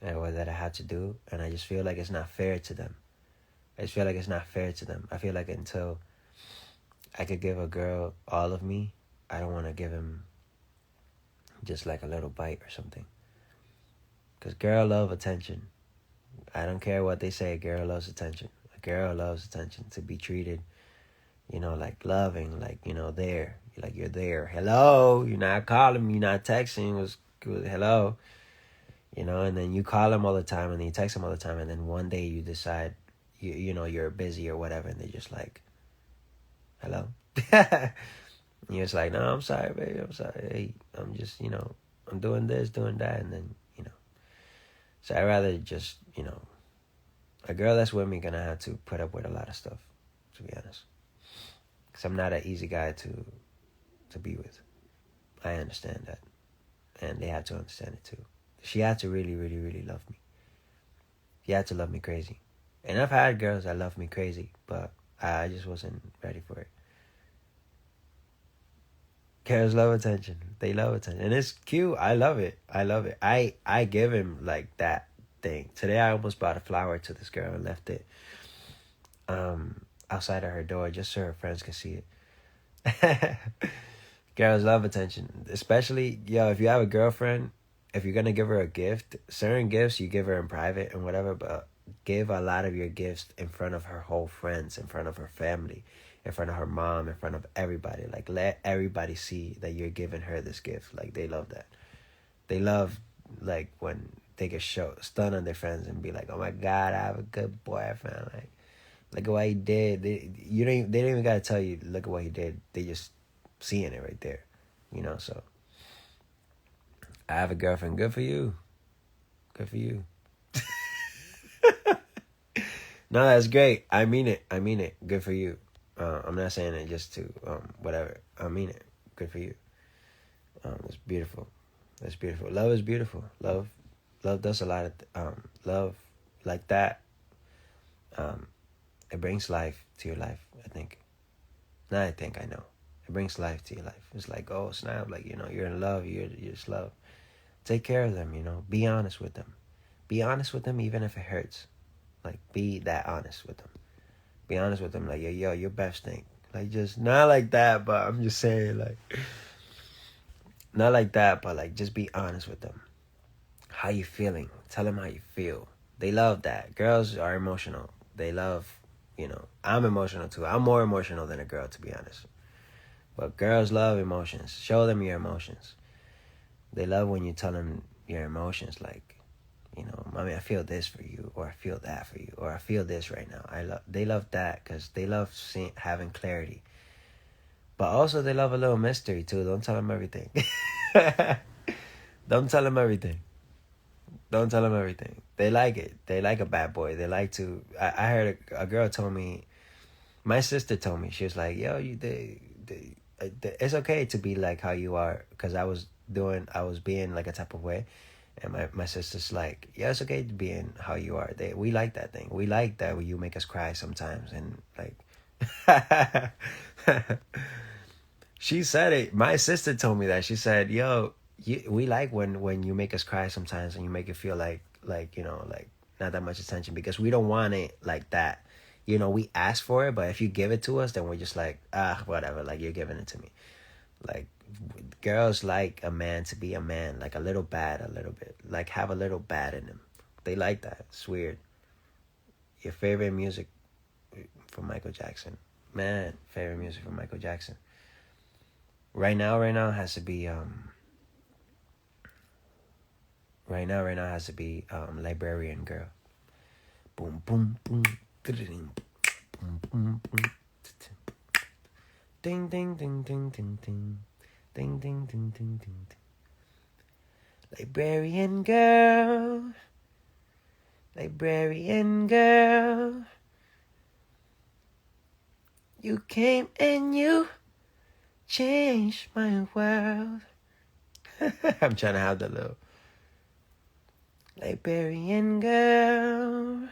or that I have to do. And I just feel like it's not fair to them. I just feel like it's not fair to them. I feel like until I could give a girl all of me, I don't want to give him just like a little bite or something. Because girl love attention. I don't care what they say. Girl loves attention. A girl loves attention, to be treated, you know, like loving, like, you know, there. Like, you're there. Hello. You're not calling me. You're not texting. It was hello. You know, and then you call them all the time, and then you text them all the time, and then one day you decide, you know, you're busy or whatever, and they're just like, hello. And you're just like, no, I'm sorry, baby. I'm sorry. Hey, I'm just, you know, I'm doing this, doing that, and then, you know. So I'd rather just, you know, a girl that's with me gonna have to put up with a lot of stuff, to be honest. Because I'm not an easy guy to be with. I understand that. And they have to understand it too. She had to really, really, really love me. She had to love me crazy. And I've had girls that love me crazy, but I just wasn't ready for it. Girls love attention. They love attention. And it's cute. I love it. I love it. I give him like that thing. Today I almost bought a flower to this girl and left it outside of her door just so her friends could see it. Girls love attention. Especially, yo, if you have a girlfriend, if you're going to give her a gift, certain gifts you give her in private and whatever, but give a lot of your gifts in front of her whole friends, in front of her family, in front of her mom, in front of everybody. Like, let everybody see that you're giving her this gift. Like, they love that. They love, like, when they get stun on their friends and be like, oh my God, I have a good boyfriend. Like, look at what he did. They don't even got to tell you, look at what he did. They just seeing it right there, you know. So I have a girlfriend. Good for you. Good for you. No, that's great. I mean it. Good for you. I'm not saying it just to whatever. I mean it. Good for you. It's beautiful. It's beautiful. Love is beautiful. Love does a lot of love like that. It brings life to your life. I think. Not I think. I know. It brings life to your life. It's like, oh snap! Like, you know, you're in love. You're just love. Take care of them. You know. Be honest with them. Be honest with them, even if it hurts. Like, be that honest with them. Be honest with them. Like, yo, your best thing. Like, just not like that, but I'm just saying, like, not like that, but like, just be honest with them. How you feeling? Tell them how you feel. They love that. Girls are emotional. They love, you know, I'm emotional too. I'm more emotional than a girl, to be honest. But girls love emotions. Show them your emotions. They love when you tell them your emotions, like, you know, mommy, I feel this for you, or I feel that for you, or I feel this right now. They love that because they love having clarity. But also they love a little mystery too. Don't tell them everything. Don't tell them everything. Don't tell them everything. They like it. They like a bad boy. They like to. I heard a girl told me. My sister told me, she was like, "Yo, it's okay to be like how you are," because I was being like a type of way. And my sister's like, yeah, it's okay to be in how you are. We like that thing. We like that when you make us cry sometimes. And like, she said it. My sister told me that. She said, yo, we like when you make us cry sometimes and you make it feel like, you know, like not that much attention, because we don't want it like that. You know, we ask for it, but if you give it to us, then we're just like, whatever. Like, you're giving it to me. Like, girls like a man to be a man, like a little bad, a little bit, like have a little bad in him. They like that. It's weird. Your favorite music from Michael Jackson, man. Favorite music from Michael Jackson. Right now has to be Librarian Girl. Boom boom boom. Boom boom boom. Ding ding ding ding ding ding. Ding ding ding ding ding ding. Librarian girl. Librarian girl. You came and you changed my world. I'm trying to have the little Liberian girl.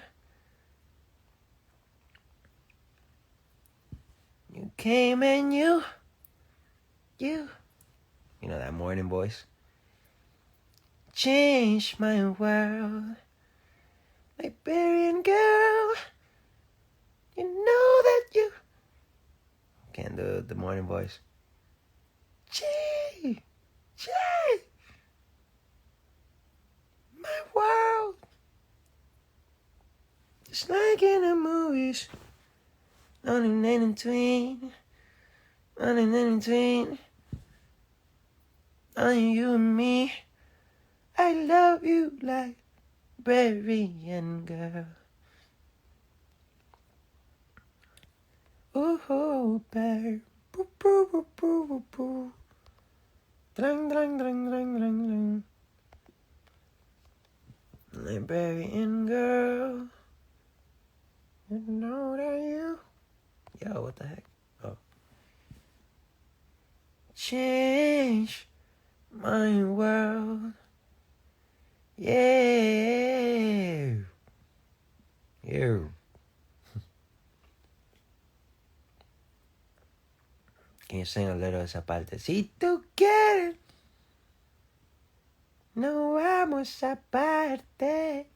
You came and you know that morning voice. Changed my world. Liberian girl. You know that you can't do the morning voice. Gee, my world. Just like in the movies. Nothing in between. Nothing in between. Only you and me. I love you like Liberian girl. Ooh, babe. Boo, boo, boo, boo, boo, boo. Drang, drang, drang, drang, drang, drang. Liberian girl. You know that you. Yo, what the heck? Oh. Change my world. Yeah. You. Can you sing a little esa parte? Si tú quieres, no vamos aparte.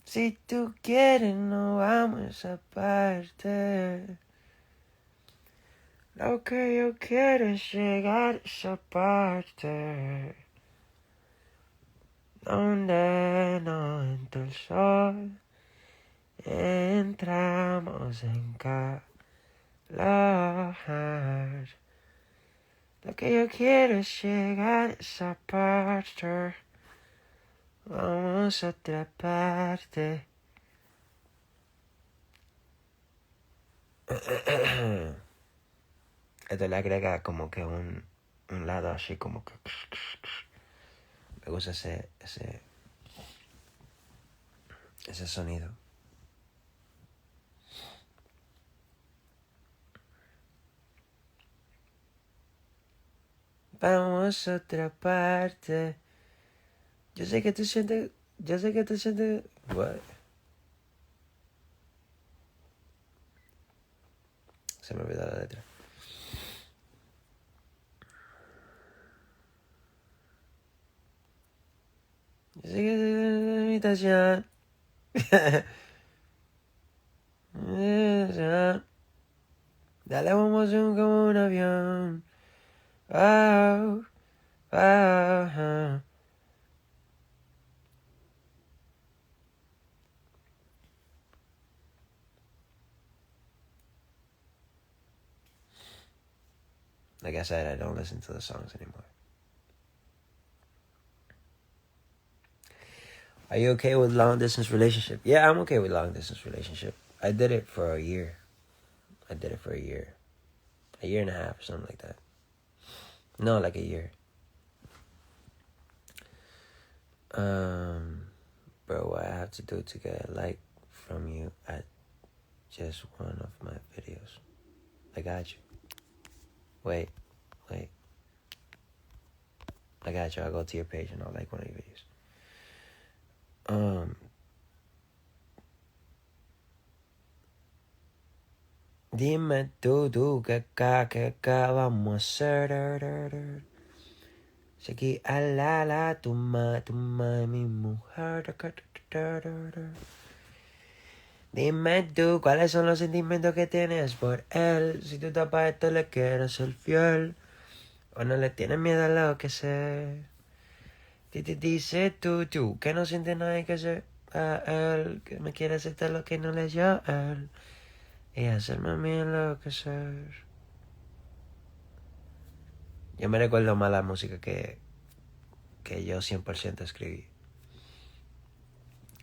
Si tú quieres, no vamos aparte. Lo que yo quiero es llegar a esa parte donde no entra el sol. Entramos en calor. Lo que yo quiero es llegar a esa parte. Vamos a otra parte. Esto le agrega como que un lado así como que... Me gusta ese sonido. Vamos a otra parte. Yo sé que tú sientes... What? Se me olvidó la letra. Yo sé que es una invitación. Dale, vamos como un avión. Oh, oh. Like I said, I don't listen to the songs anymore. Are you okay with long distance relationship? Yeah, I'm okay with long distance relationship. I did it for a year. A year and a half, or something like that. No, like a year. Bro, what I have to do to get a like from you at just one of my videos? I got you. Wait. I got you. I'll go to your page and I'll like one of your videos. Dime tú, que acá vamos a hacer. Seguí a la, tu ma, mi mujer. Dime tú, ¿cuáles son los sentimientos que tienes por él? Si tú tapas esto, le quieres ser fiel. O no le tienes miedo a lo que sé. Dice tú, que no sientes nada que ser a él. Que me quiere aceptar lo que no le dio a él. Y hacerme a mí lo que ser. Yo me recuerdo más la música que yo 100% escribí.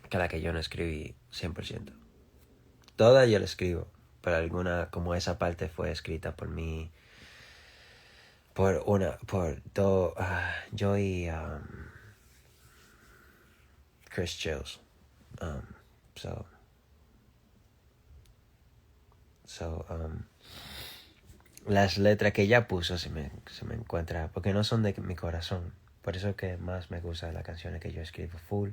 Que la que yo no escribí 100%. Toda yo la escribo. Pero alguna, como esa parte fue escrita por mí. Yo y Chris Chills. So So, las letras que ella puso se me encuentra, porque no son de mi corazón. Por eso es que más me gustan las canciones que yo escribo full,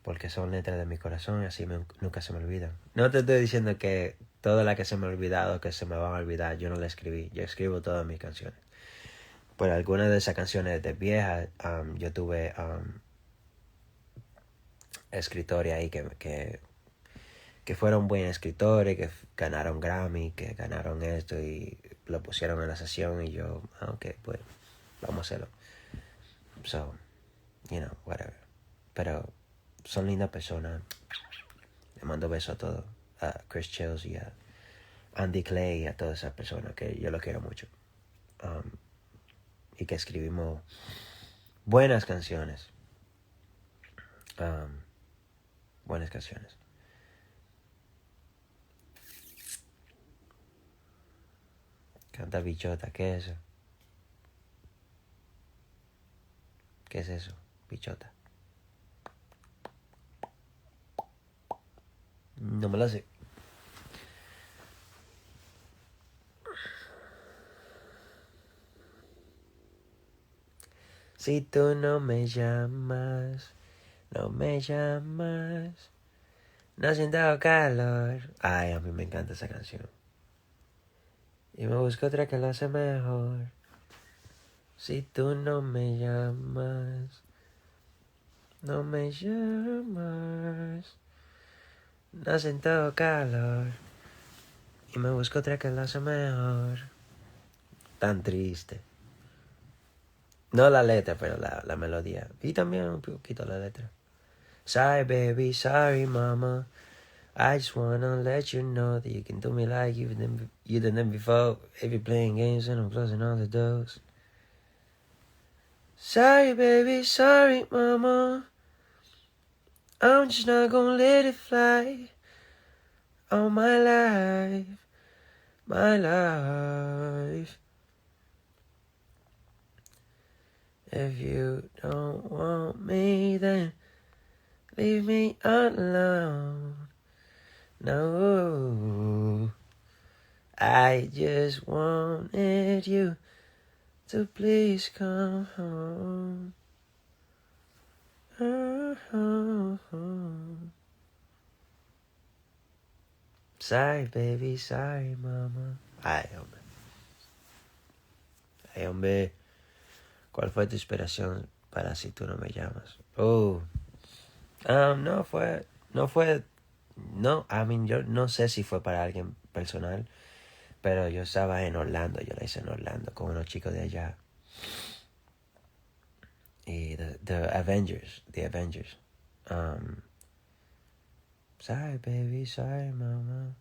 porque son letras de mi corazón y así nunca se me olvidan. No te estoy diciendo que todas las que se me han olvidado, que se me van a olvidar, yo no las escribí. Yo escribo todas mis canciones. Pero algunas de esas canciones de viejas, yo tuve escritores ahí que fueron buenos escritores, que ganaron Grammy, que ganaron esto y lo pusieron en la sesión y yo, ok, pues vamos a hacerlo. So, whatever. Pero son lindas personas. Le mando besos a todos. A Chris Chills y a Andy Clay y a todas esas personas que yo los quiero mucho. Y que escribimos buenas canciones. Buenas canciones. Canta bichota, ¿qué es eso? ¿Qué es eso? Bichota. No me lo sé. Si tú no me llamas, no siento calor. Ay, a mí me encanta esa canción. Y me busco otra que lo hace mejor. Si tú no me llamas, no siento calor. Y me busco otra que lo hace mejor. Tan triste. No la letra, pero la melodía. Y también un poquito la letra. Sorry, baby, sorry, mama. I just wanna let you know that you can do me like you done them before. If you're playing games and I'm closing all the doors. Sorry, baby, sorry, mama. I'm just not gonna let it fly. All my life. If you don't want me, then leave me alone. No, I just wanted you to please come home. Sorry, baby, sorry, mama. Ay, hombre. ¿Cuál fue tu inspiración para Si tú no me llamas? Yo no sé si fue para alguien personal, pero yo estaba en Orlando, yo la hice en Orlando con unos chicos de allá. Y the Avengers. Sorry, baby, sorry, mama.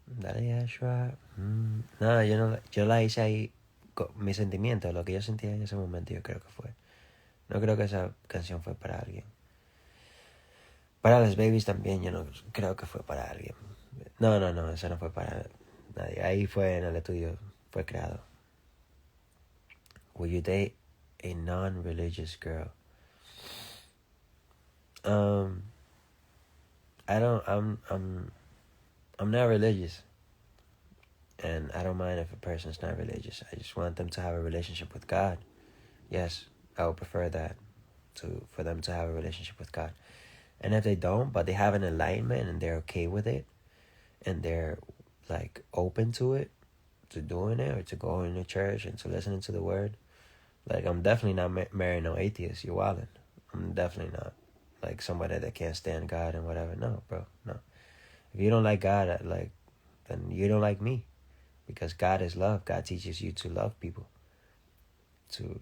Dale, Yashua. No, yo la hice ahí con mis sentimientos, lo que yo sentía en ese momento, yo creo que fue. No creo que esa canción fue para alguien. Para las babies también, yo no creo que fue para alguien. No, esa no fue para nadie. Ahí fue en el estudio, fue creado. Will you date a non-religious girl? I'm not religious. And I don't mind if a person's not religious. I just want them to have a relationship with God. Yes, I would prefer that for them to have a relationship with God. And if they don't, but they have an enlightenment and they're okay with it, and they're like open to it, to doing it, or to going to church and to listening to the word, like I'm definitely not marrying no atheist. You're wildin'. I'm definitely not like somebody that can't stand God and whatever. No, bro, no. If you don't like God, then you don't like me, because God is love. God teaches you to love people, to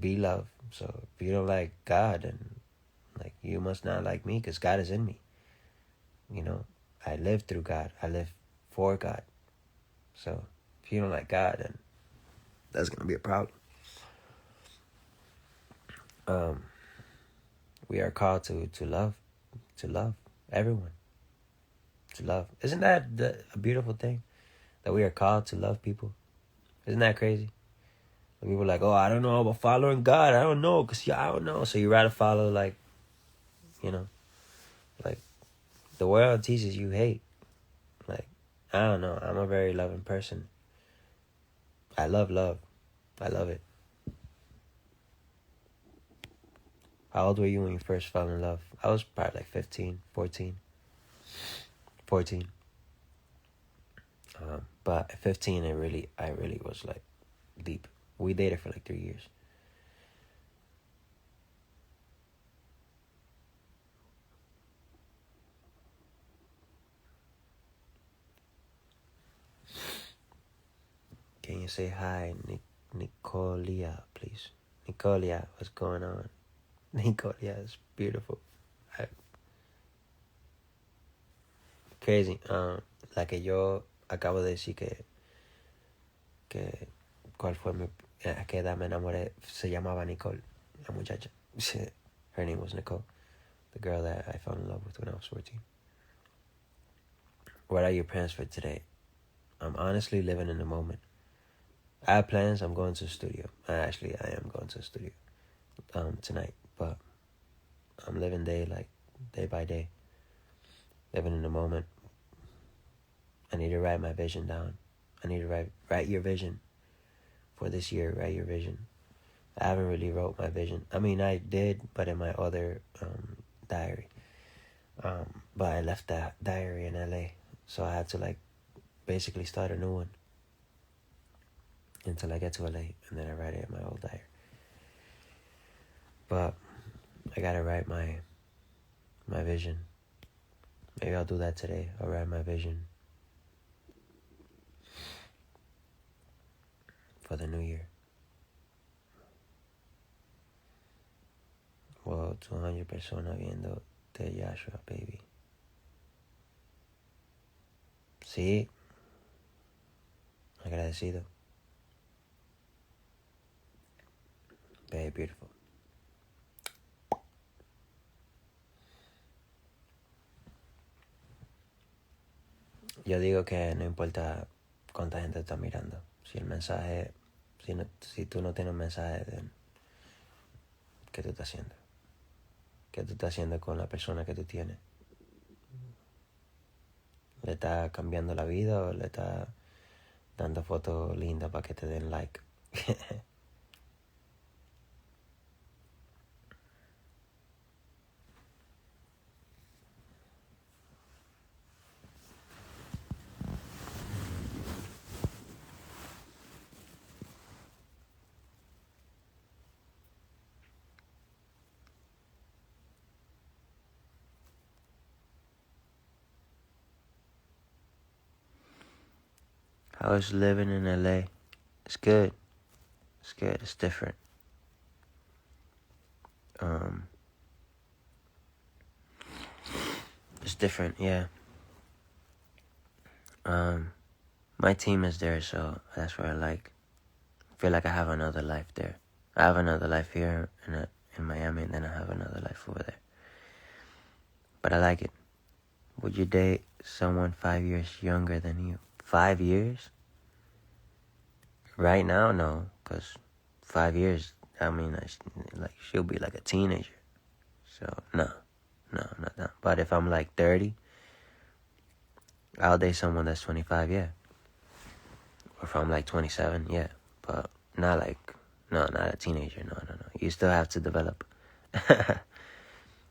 be love. So if you don't like God, then like you must not like me, because God is in me. I live through God. I live for God. So if you don't like God, then that's gonna be a problem. We are called to love everyone, to love. Isn't that a beautiful thing, that we are called to love people? Isn't that crazy? People are like, oh, I don't know about following God. I don't know, because I don't know. So you rather follow like the world teaches you hate. I don't know. I'm a very loving person. I love love. I love it. How old were you when you first fell in love? I was probably like 15, 14. 14. But at 15, I really was like deep. We dated for like 3 years. Can you say hi, Nicolia, please? Nicolia, what's going on? Nicolia is beautiful. Crazy. La que yo acabo de decir que cuál fue a qué edad me enamoré, se llamaba Nicole, la muchacha. Her name was Nicole, the girl that I fell in love with when I was 14. What are your plans for today? I'm honestly living in the moment. I have plans. I'm going to the studio. I am going to the studio tonight, but I'm living day by day, living in the moment. I need to write my vision down. I need to write your vision for this year. Write your vision. I haven't really wrote my vision. I mean, I did, but in my other diary. But I left that diary in LA, so I had to basically start a new one until I get to LA, and then I write it in my old diary. But I gotta write my vision. Maybe I'll do that today. I'll write my vision for the new year. Well, 200 personas viendo de Yashua, baby. Sí. Agradecido. Very beautiful. Yo digo que no importa cuánta gente está mirando. Si el mensaje, si tú no tienes un mensaje, ¿qué tú estás haciendo? ¿Qué tú estás haciendo con la persona que tú tienes? ¿Le estás cambiando la vida o le estás dando fotos lindas para que te den like? How is living in LA? It's good. It's good. It's different. It's different, yeah. My team is there, so that's where I like. I feel like I have another life there. I have another life here in Miami, and then I have another life over there. But I like it. Would you date someone 5 years younger than you? 5 years? Right now, no, because 5 years, I mean, she'll be like a teenager. So, no, not that. But if I'm like 30, I'll date someone that's 25, yeah. Or if I'm like 27, yeah. But not a teenager, no. You still have to develop.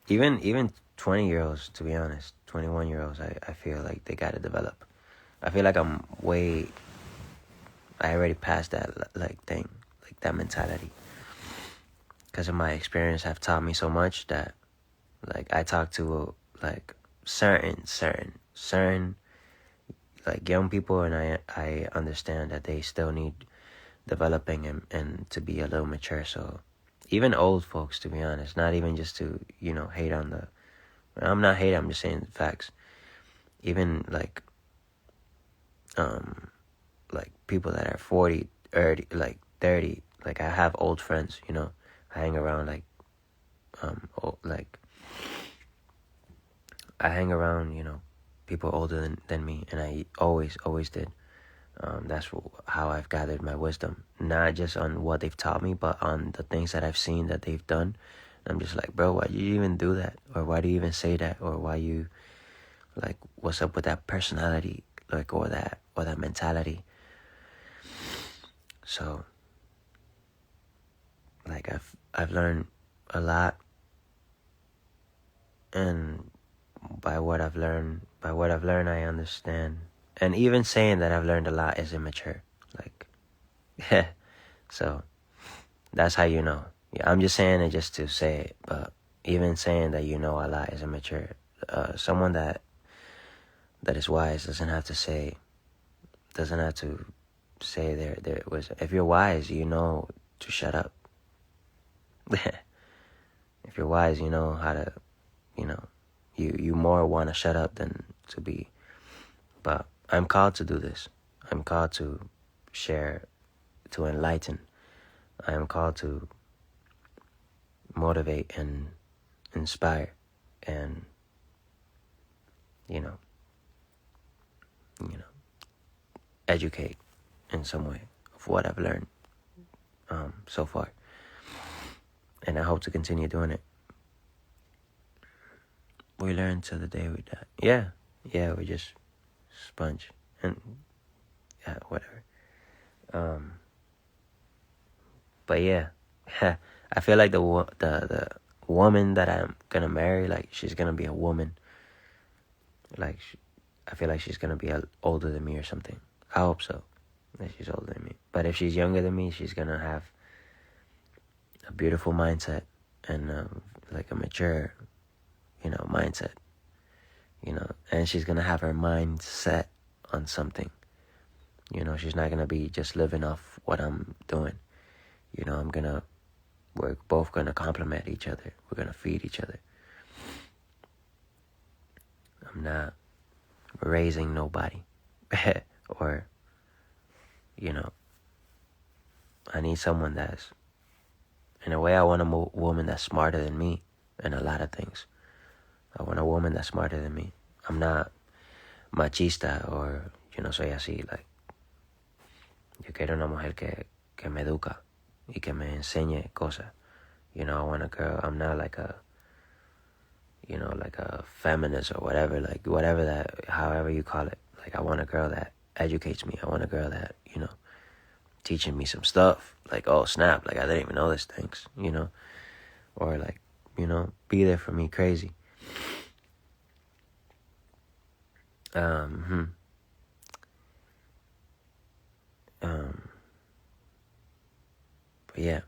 Even 20-year-olds, to be honest, 21-year-olds, I feel like they gotta develop. I feel like I already passed that thing, that mentality. Because of my experience have taught me so much that I talk to certain young people, and I understand that they still need developing and to be a little mature. So even old folks, to be honest, not even just to hate on the. I'm not hating. I'm just saying facts. Even people that are 40, 30, 30. I have old friends. I hang around I hang around people older than me, and I always did. That's how I've gathered my wisdom, not just on what they've taught me, but on the things that I've seen that they've done. I'm just like, bro, why do you even do that? Or why do you even say that? Or why you, what's up with that personality? like, or that mentality. So, like, I've learned a lot, and by what I've learned, I understand. And even saying that I've learned a lot is immature. Like, so that's how you know. Yeah, I'm just saying it just to say it, but even saying that you know a lot is immature. Someone that is wise doesn't have to say there was. If you're wise, you know to shut up. If you're wise, you know how to, you more want to shut up than to be. But I'm called to do this. I'm called to share, to enlighten. I am called to motivate and inspire, and you know, educate in some way of what I've learned so far, and I hope to continue doing it. We learn till the day we die. Yeah, we just sponge and whatever. But yeah, I feel like the woman that I'm gonna marry, like, she's gonna be a woman. Like, I feel like she's gonna be older than me or something. I hope so, that she's older than me. But if she's younger than me, she's gonna have a beautiful mindset and like a mature, mindset. And she's gonna have her mind set on something. She's not gonna be just living off what I'm doing. We're both gonna complement each other. We're gonna feed each other. I'm not raising nobody. Or, I need someone that's, in a way, I want a woman that's smarter than me in a lot of things. I want a woman that's smarter than me. I'm not machista, or yo no soy así. Like, yo quiero una mujer que me educa y que me enseñe cosas. I want a girl. I'm not like a, like a feminist or whatever. Like, whatever that, however you call it. Like, I want a girl that educates me. I want a girl that, teaching me some stuff. Like, oh snap, like, I didn't even know these things. Or like, be there for me crazy. But yeah.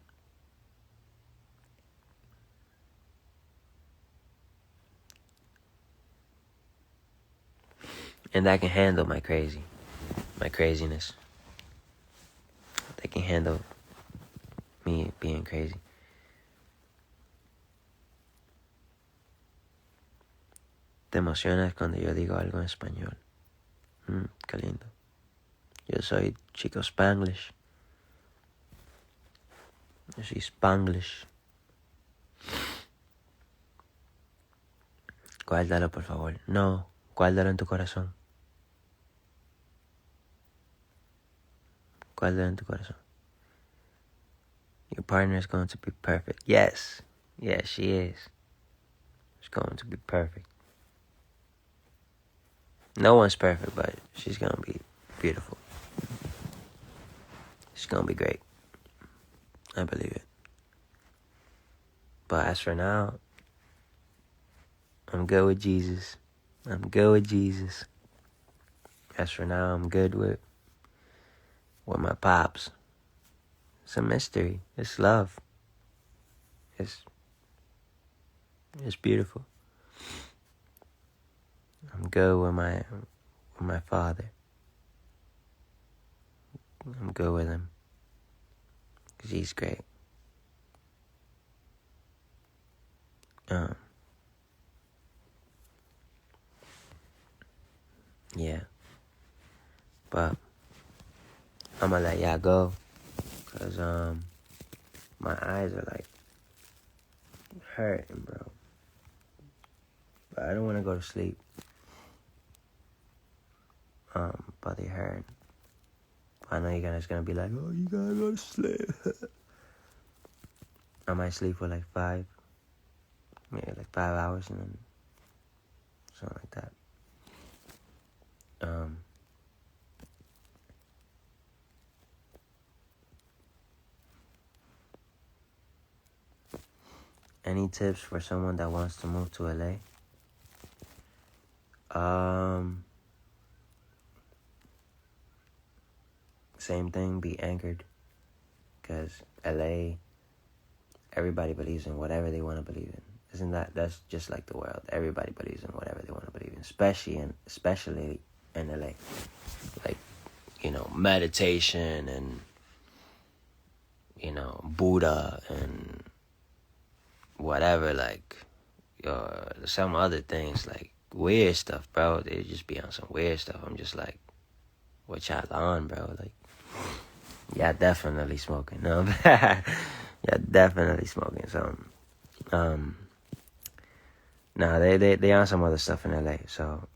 And that can handle my craziness. They can handle me being crazy. Te emocionas cuando yo digo algo en español. Qué lindo. Yo soy chico Spanglish. Yo soy Spanglish. Guárdalo, por favor. No, guárdalo en tu corazón. Guárdalo en tu corazón. Your partner is going to be perfect. Yes, she is. She's going to be perfect. No one's perfect, but she's going to be beautiful. She's going to be great. I believe it. But as for now, I'm good with Jesus. As for now, I'm good with my pops. It's a mystery. It's love. It's beautiful. I'm good with my father. I'm good with him, 'cause he's great. Yeah. But I'm gonna let y'all go, 'cause my eyes are like hurting, bro. But I don't want to go to sleep. But they hurt. I know you guys gonna be like, oh, you gotta go to sleep. I might sleep for like 5 hours, and then something like that. Any tips for someone that wants to move to LA? Same thing, be anchored. Because LA, everybody believes in whatever they want to believe in. That's just like the world. Everybody believes in whatever they want to believe in, especially in LA. Like, meditation and, Buddha and whatever, like, some other things, like, weird stuff, bro. They just be on some weird stuff. I'm just like, what y'all on, bro? Like, yeah, definitely smoking. No, yeah, definitely smoking something. No, they on some other stuff in LA. So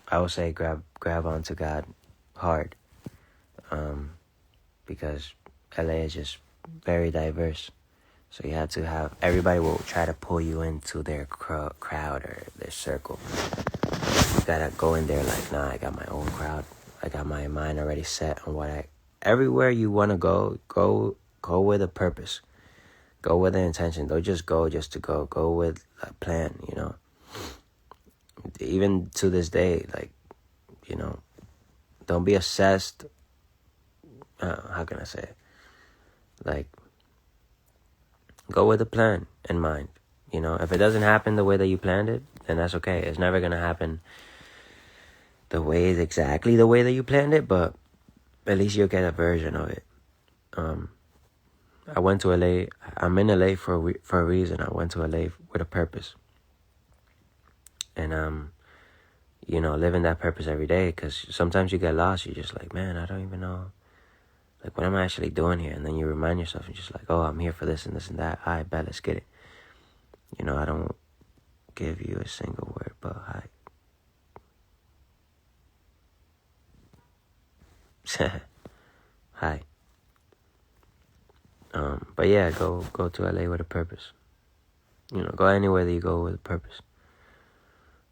I would say grab onto God hard, because LA is just very diverse. So you have to have, everybody will try to pull you into their crowd or their circle. You gotta go in there like, nah, I got my own crowd. I got my mind already set on everywhere you want to go with a purpose. Go with an intention. Don't just go just to go. Go with a plan, Even to this day, like, don't be obsessed. How can I say it? Like, go with a plan in mind. If it doesn't happen the way that you planned it, then that's okay. It's never going to happen exactly the way that you planned it, but at least you'll get a version of it. I went to LA. I'm in LA for a reason. I went to LA with a purpose. And, living that purpose every day, because sometimes you get lost. You're just like, man, I don't even know. Like, what am I actually doing here? And then you remind yourself, and just like, oh, I'm here for this and this and that. All right, bet, let's get it. I don't give you a single word, but hi. Hi. But yeah, go to LA with a purpose. Go anywhere that you go with a purpose.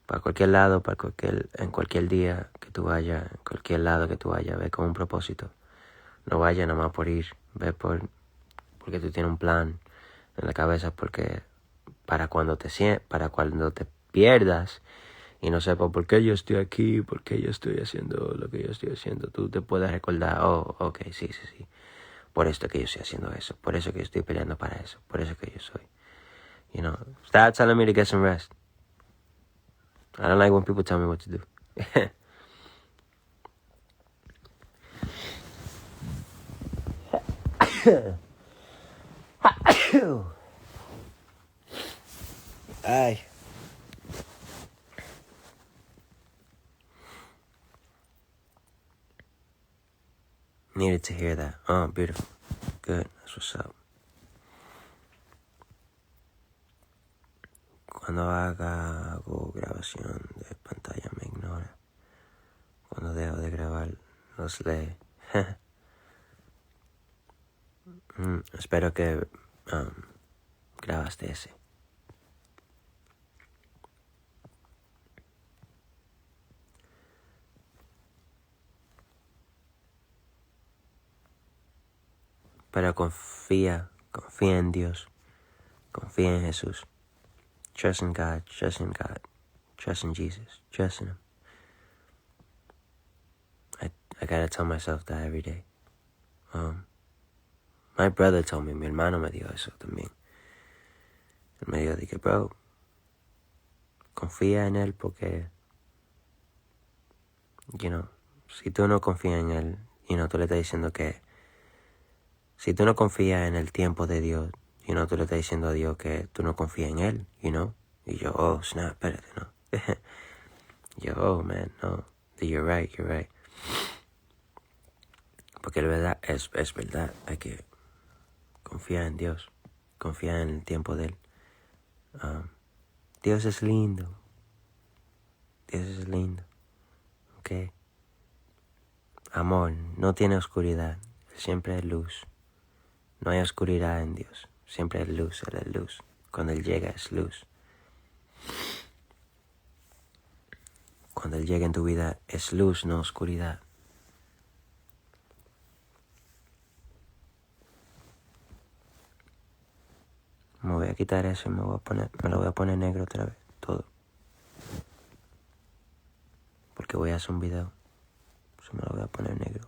Para cualquier lado, en cualquier día que tú vayas, en cualquier lado que tú vayas, ve con un propósito. No vayas nada más por ir, ve porque tú tienes un plan en la cabeza, porque para cuando te pierdas y no sepas por qué yo estoy aquí, por qué yo estoy haciendo lo que yo estoy haciendo, tú te puedes recordar, oh, ok, sí. Por esto que yo estoy haciendo eso, por eso que yo estoy peleando para eso, por eso que yo soy. Stop telling me to get some rest. I don't like when people tell me what to do. Ay. Needed to hear that. Oh, beautiful. Good. That's what's up. Cuando hago grabación de pantalla me ignora. Cuando dejo de grabar, los lee. Espero que grabaste ese. Pero confía en Dios. Confía en Jesús. Trust in God. Trust in Jesus. Trust in Him. I gotta tell myself that every day. My brother told me, mi hermano me dijo eso también. Él me dijo, dije, bro, confía en Él porque, si tú no confías en Él, tú le estás diciendo que, si tú no confías en el tiempo de Dios, tú le estás diciendo a Dios que tú no confías en Él, Y yo, oh, snap, espérate, no. Yo, oh, man, no. You're right. Porque la verdad es verdad, hay que confiar en Dios, confiar en el tiempo de Él. Dios es lindo, ¿ok? Amor, no tiene oscuridad, siempre hay luz. No hay oscuridad en Dios, siempre hay luz, Él es luz. Cuando Él llega es luz. Cuando Él llega en tu vida es luz, no oscuridad. Me voy a quitar eso y me lo voy a poner negro otra vez, todo. Porque voy a hacer un video. Me lo voy a poner negro.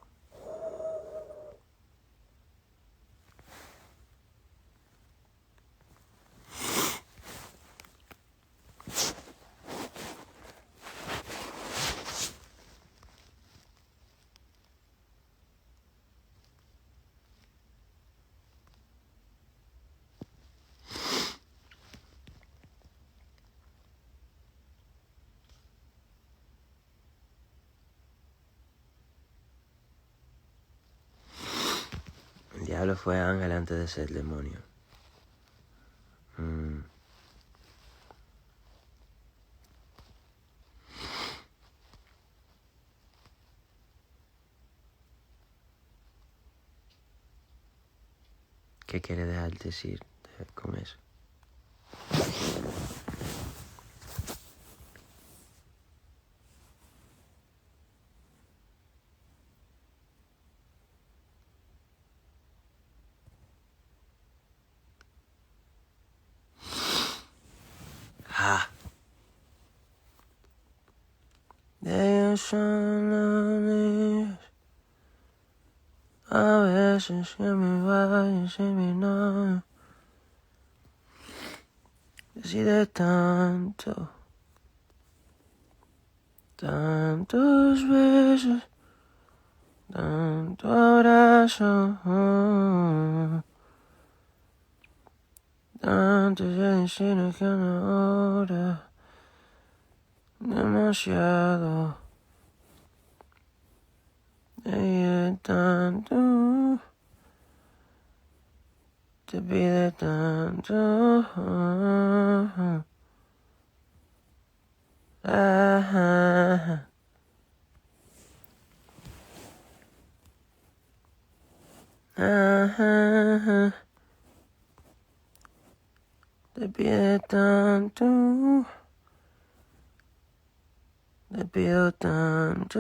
El diablo fue ángel antes de ser demonio. ¿Qué quiere dejar decir con eso? Ah. A veces se me va y se me no. Decide tanto, tantos besos, tanto abrazo, antes de decir que ahora demasiado. Ella tanto, te pide tanto. Te pide tanto, te pido tanto.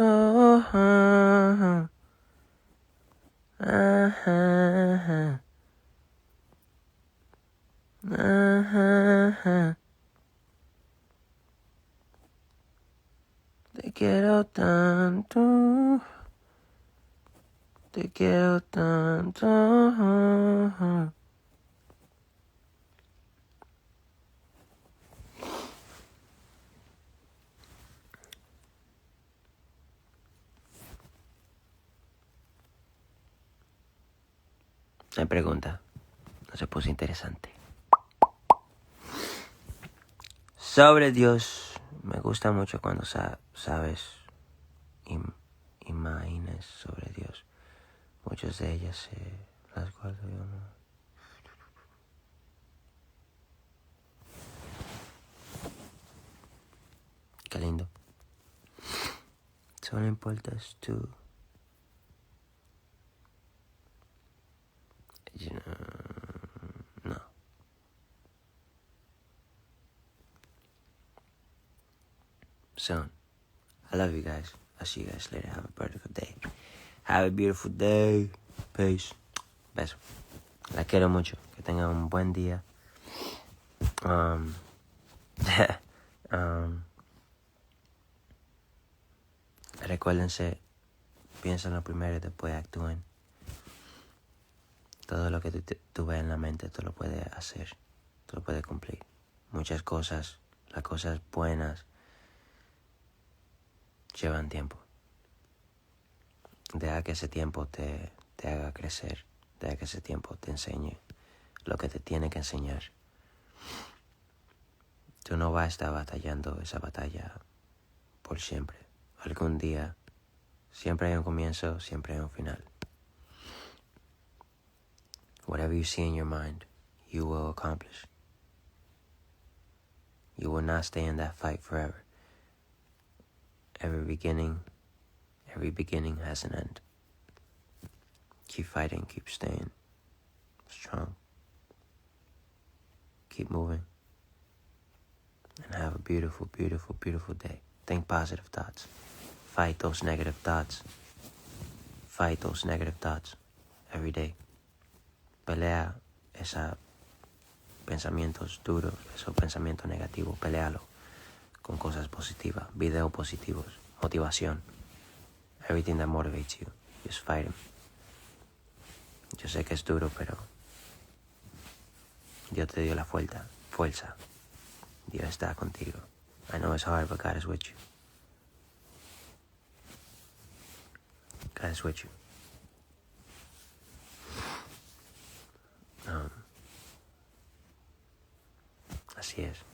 Te quiero tanto, te quiero tanto. Me pregunta, no se puso interesante. Sobre Dios, me gusta mucho cuando sabes, imágenes sobre Dios. Muchas de ellas las guardo yo, ¿no? Qué lindo. Solo importas tú. No. So, I love you guys. I'll see you guys later. Have a beautiful day. Have a beautiful day. Peace. Beso. La quiero mucho. Que tengan un buen día. Recuérdense, piensen lo primero y después actúen. Todo lo que tú ves en la mente, tú lo puedes hacer. Tú lo puedes cumplir. Muchas cosas, las cosas buenas, llevan tiempo. Deja que ese tiempo te haga crecer. Deja que ese tiempo te enseñe lo que te tiene que enseñar. Tú no vas a estar batallando esa batalla por siempre. Algún día, siempre hay un comienzo, siempre hay un final. Whatever you see in your mind, you will accomplish. You will not stay in that fight forever. Every beginning has an end. Keep fighting, keep staying strong. Keep moving. And have a beautiful, beautiful, beautiful day. Think positive thoughts. Fight those negative thoughts. Fight those negative thoughts every day. Pelea esa pensamientos duros, esos pensamientos negativos, pelealo con cosas positivas, videos positivos, motivación. Everything that motivates you, just fight him. Yo sé que es duro, pero Dios te dio la fuerza. Dios está contigo. I know it's hard, but God is with you. God is with you. Así es.